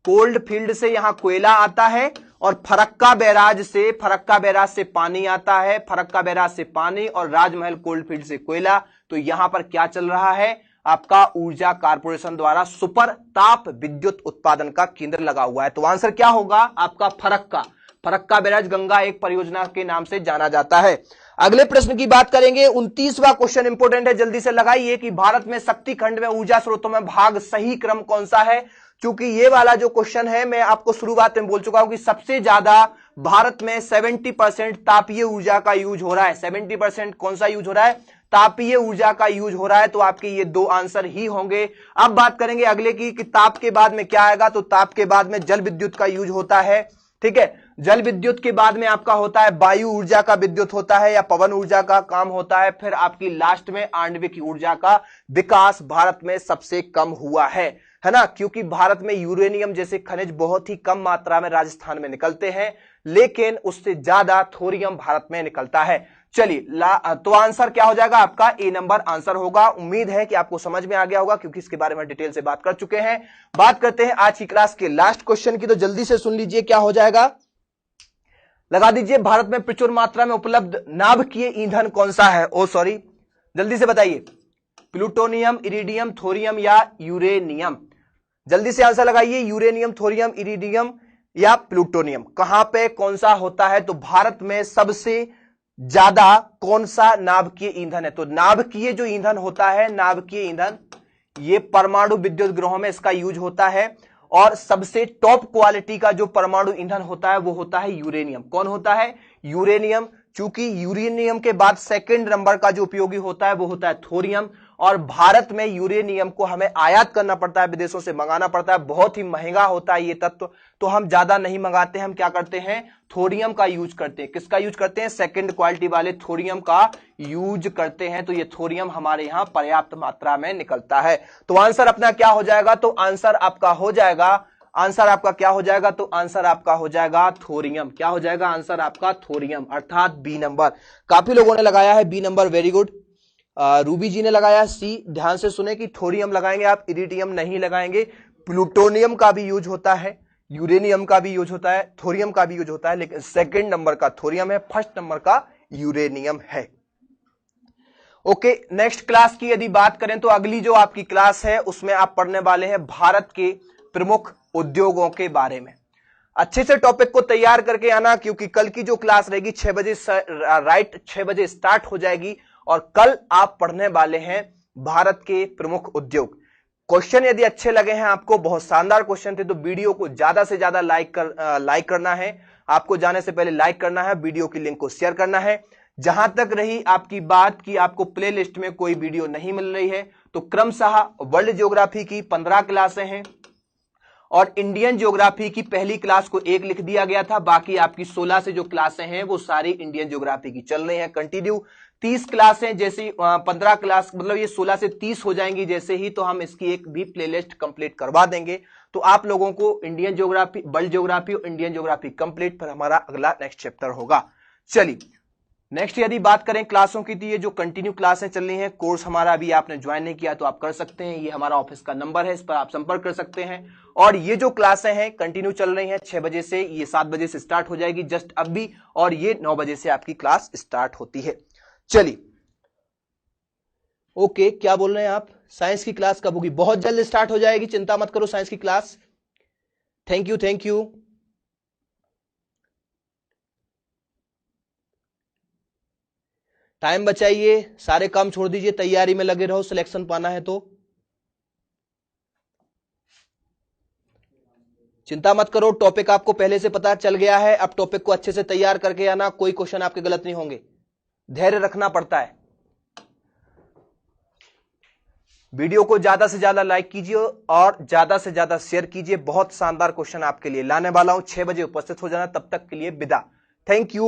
कोल्ड फील्ड से यहां कोयला आता है, और फरक्का बैराज से, फरक्का बैराज से पानी आता है, फरक्का बैराज से पानी, और राजमहल कोल्ड फील्ड से कोयला। तो यहां पर क्या चल रहा है, आपका ऊर्जा कारपोरेशन द्वारा सुपर ताप विद्युत उत्पादन का केंद्र लगा हुआ है। तो आंसर क्या होगा आपका, फरक्का, फरक्का बैराज गंगा एक परियोजना के नाम से जाना जाता है। अगले प्रश्न की बात करेंगे, 29वां क्वेश्चन इंपोर्टेंट है, जल्दी से लगाइए कि भारत में शक्ति खंड में ऊर्जा स्रोतों में भाग सही क्रम कौन सा है। क्योंकि ये वाला जो क्वेश्चन है, मैं आपको शुरुआत में बोल चुका हूं कि सबसे ज्यादा भारत में 70% तापीय ऊर्जा का यूज हो रहा है। 70% कौन सा यूज हो रहा है, तापीय ऊर्जा का यूज हो रहा है। तो आपके ये दो आंसर ही होंगे। अब बात करेंगे अगले की कि ताप के बाद में क्या आएगा, तो ताप के बाद में जल विद्युत का यूज होता है, ठीक है। जल विद्युत के बाद में आपका होता है वायु ऊर्जा का विद्युत होता है, या पवन ऊर्जा का काम होता है। फिर आपकी लास्ट में आणविक ऊर्जा का विकास भारत में सबसे कम हुआ है ना, क्योंकि भारत में यूरेनियम जैसे खनिज बहुत ही कम मात्रा में राजस्थान में निकलते हैं, लेकिन उससे ज्यादा थोरियम भारत में निकलता है। चलिए, तो आंसर क्या हो जाएगा आपका, ए नंबर आंसर होगा। उम्मीद है कि आपको समझ में आ गया होगा, क्योंकि इसके बारे में डिटेल से बात कर चुके हैं। बात करते हैं आज की क्लास के लास्ट क्वेश्चन की, तो जल्दी से सुन लीजिए क्या हो जाएगा, लगा दीजिए। भारत में प्रचुर मात्रा में उपलब्ध नाभिकीय ईंधन कौन सा है, ओ सॉरी, जल्दी से बताइए, प्लूटोनियम, इरिडियम, थोरियम या यूरेनियम? जल्दी से आंसर लगाइए, यूरेनियम, थोरियम, इरिडियम या प्लूटोनियम, कहां पे कौन सा होता है? तो भारत में सबसे ज्यादा कौन सा नाभिकीय ईंधन है? तो नाभिकीय जो ईंधन होता है, नाभिकीय ईंधन, ये परमाणु विद्युत गृहों में इसका यूज होता है। और सबसे टॉप क्वालिटी का जो परमाणु ईंधन होता है वो होता है यूरेनियम। कौन होता है? यूरेनियम। चूंकि यूरेनियम के बाद सेकंड नंबर का जो उपयोगी होता है वो होता है थोरियम। और भारत में यूरेनियम को हमें आयात करना पड़ता है, विदेशों से मंगाना पड़ता है, बहुत ही महंगा होता है ये तत्व। तो हम ज्यादा नहीं मंगाते, हम क्या करते हैं, थोरियम का यूज करते हैं। किसका यूज करते हैं? सेकंड क्वालिटी वाले थोरियम का यूज करते हैं। तो ये थोरियम हमारे यहां पर्याप्त मात्रा में निकलता है। तो आंसर अपना क्या हो जाएगा? तो आंसर आपका हो जाएगा, आंसर आपका क्या हो जाएगा? तो आंसर आपका हो जाएगा थोरियम। क्या हो जाएगा आंसर आपका? थोरियम, अर्थात बी नंबर। काफी लोगों ने लगाया है B number, very good. Ruby ji ने लगाया सी। ध्यान से सुने कि थोरियम लगाएंगे आप, इरिडियम नहीं लगाएंगे। प्लूटोनियम का भी यूज होता है, यूरेनियम का भी यूज होता है, थोरियम का भी यूज होता है, लेकिन सेकंड नंबर का थोरियम है, फर्स्ट नंबर का यूरेनियम है। ओके, नेक्स्ट क्लास की यदि बात करें तो अगली जो आपकी क्लास है उसमें आप पढ़ने वाले हैं भारत के प्रमुख उद्योगों के बारे में। अच्छे से टॉपिक को तैयार करके आना, क्योंकि कल की जो क्लास रहेगी 6 बजे राइट 6 बजे स्टार्ट हो जाएगी। और कल आप पढ़ने वाले हैं भारत के प्रमुख उद्योग। क्वेश्चन यदि अच्छे लगे हैं आपको, बहुत शानदार क्वेश्चन थे, तो वीडियो को ज्यादा से ज्यादा लाइक करना है। आपको जाने से पहले लाइक करना है, वीडियो की लिंक को शेयर करना है। जहां तक रही आपकी बात की आपको प्ले लिस्ट में कोई वीडियो नहीं मिल रही है, तो क्रमशः वर्ल्ड ज्योग्राफी की 15 क्लासें हैं और इंडियन ज्योग्राफी की पहली क्लास को 1 लिख दिया गया था। बाकी आपकी 16 से जो क्लासें हैं वो सारी इंडियन ज्योग्राफी की चल रही हैं कंटिन्यू। 30 क्लासें जैसी 15 क्लास, मतलब ये 16 से 30 हो जाएंगी जैसे ही, तो हम इसकी एक भी प्लेलिस्ट कंप्लीट करवा देंगे। तो आप लोगों को इंडियन ज्योग्राफी, वर्ल्ड ज्योग्राफी और इंडियन ज्योग्राफी कंप्लीट, पर हमारा अगला नेक्स्ट चैप्टर होगा। चलिए, नेक्स्ट यदि बात करें क्लासों की, तो ये जो कंटिन्यू क्लासें चल रही हैं, कोर्स हमारा अभी आपने ज्वाइन नहीं किया तो आप कर सकते हैं, ये हमारा ऑफिस का नंबर है, इस पर आप संपर्क कर सकते हैं। और ये जो क्लासें हैं कंटिन्यू चल रही हैं 6 बजे से, ये 7 बजे से स्टार्ट हो जाएगी जस्ट अब भी, और ये 9 बजे से आपकी क्लास स्टार्ट होती है। चलिए ओके, क्या बोल रहे हैं आप? साइंस की क्लास कब होगी? बहुत जल्द स्टार्ट हो जाएगी, चिंता मत करो साइंस की class. Thank you thank you. Time बचाइए, सारे काम छोड़ दीजिए, तैयारी में लगे रहो, सिलेक्शन पाना है तो। चिंता मत करो, टॉपिक आपको पहले से पता चल गया है, अब टॉपिक को अच्छे से तैयार करके आना, कोई क्वेश्चन आपके गलत नहीं होंगे। धैर्य रखना पड़ता है। वीडियो को ज्यादा से ज्यादा लाइक कीजिए और ज्यादा से ज्यादा शेयर कीजिए, बहुत शानदार क्वेश्चन आपके लिए लाने वाला हूं। 6 बजे उपस्थित हो जाना, तब तक के लिए विदा। Thank you.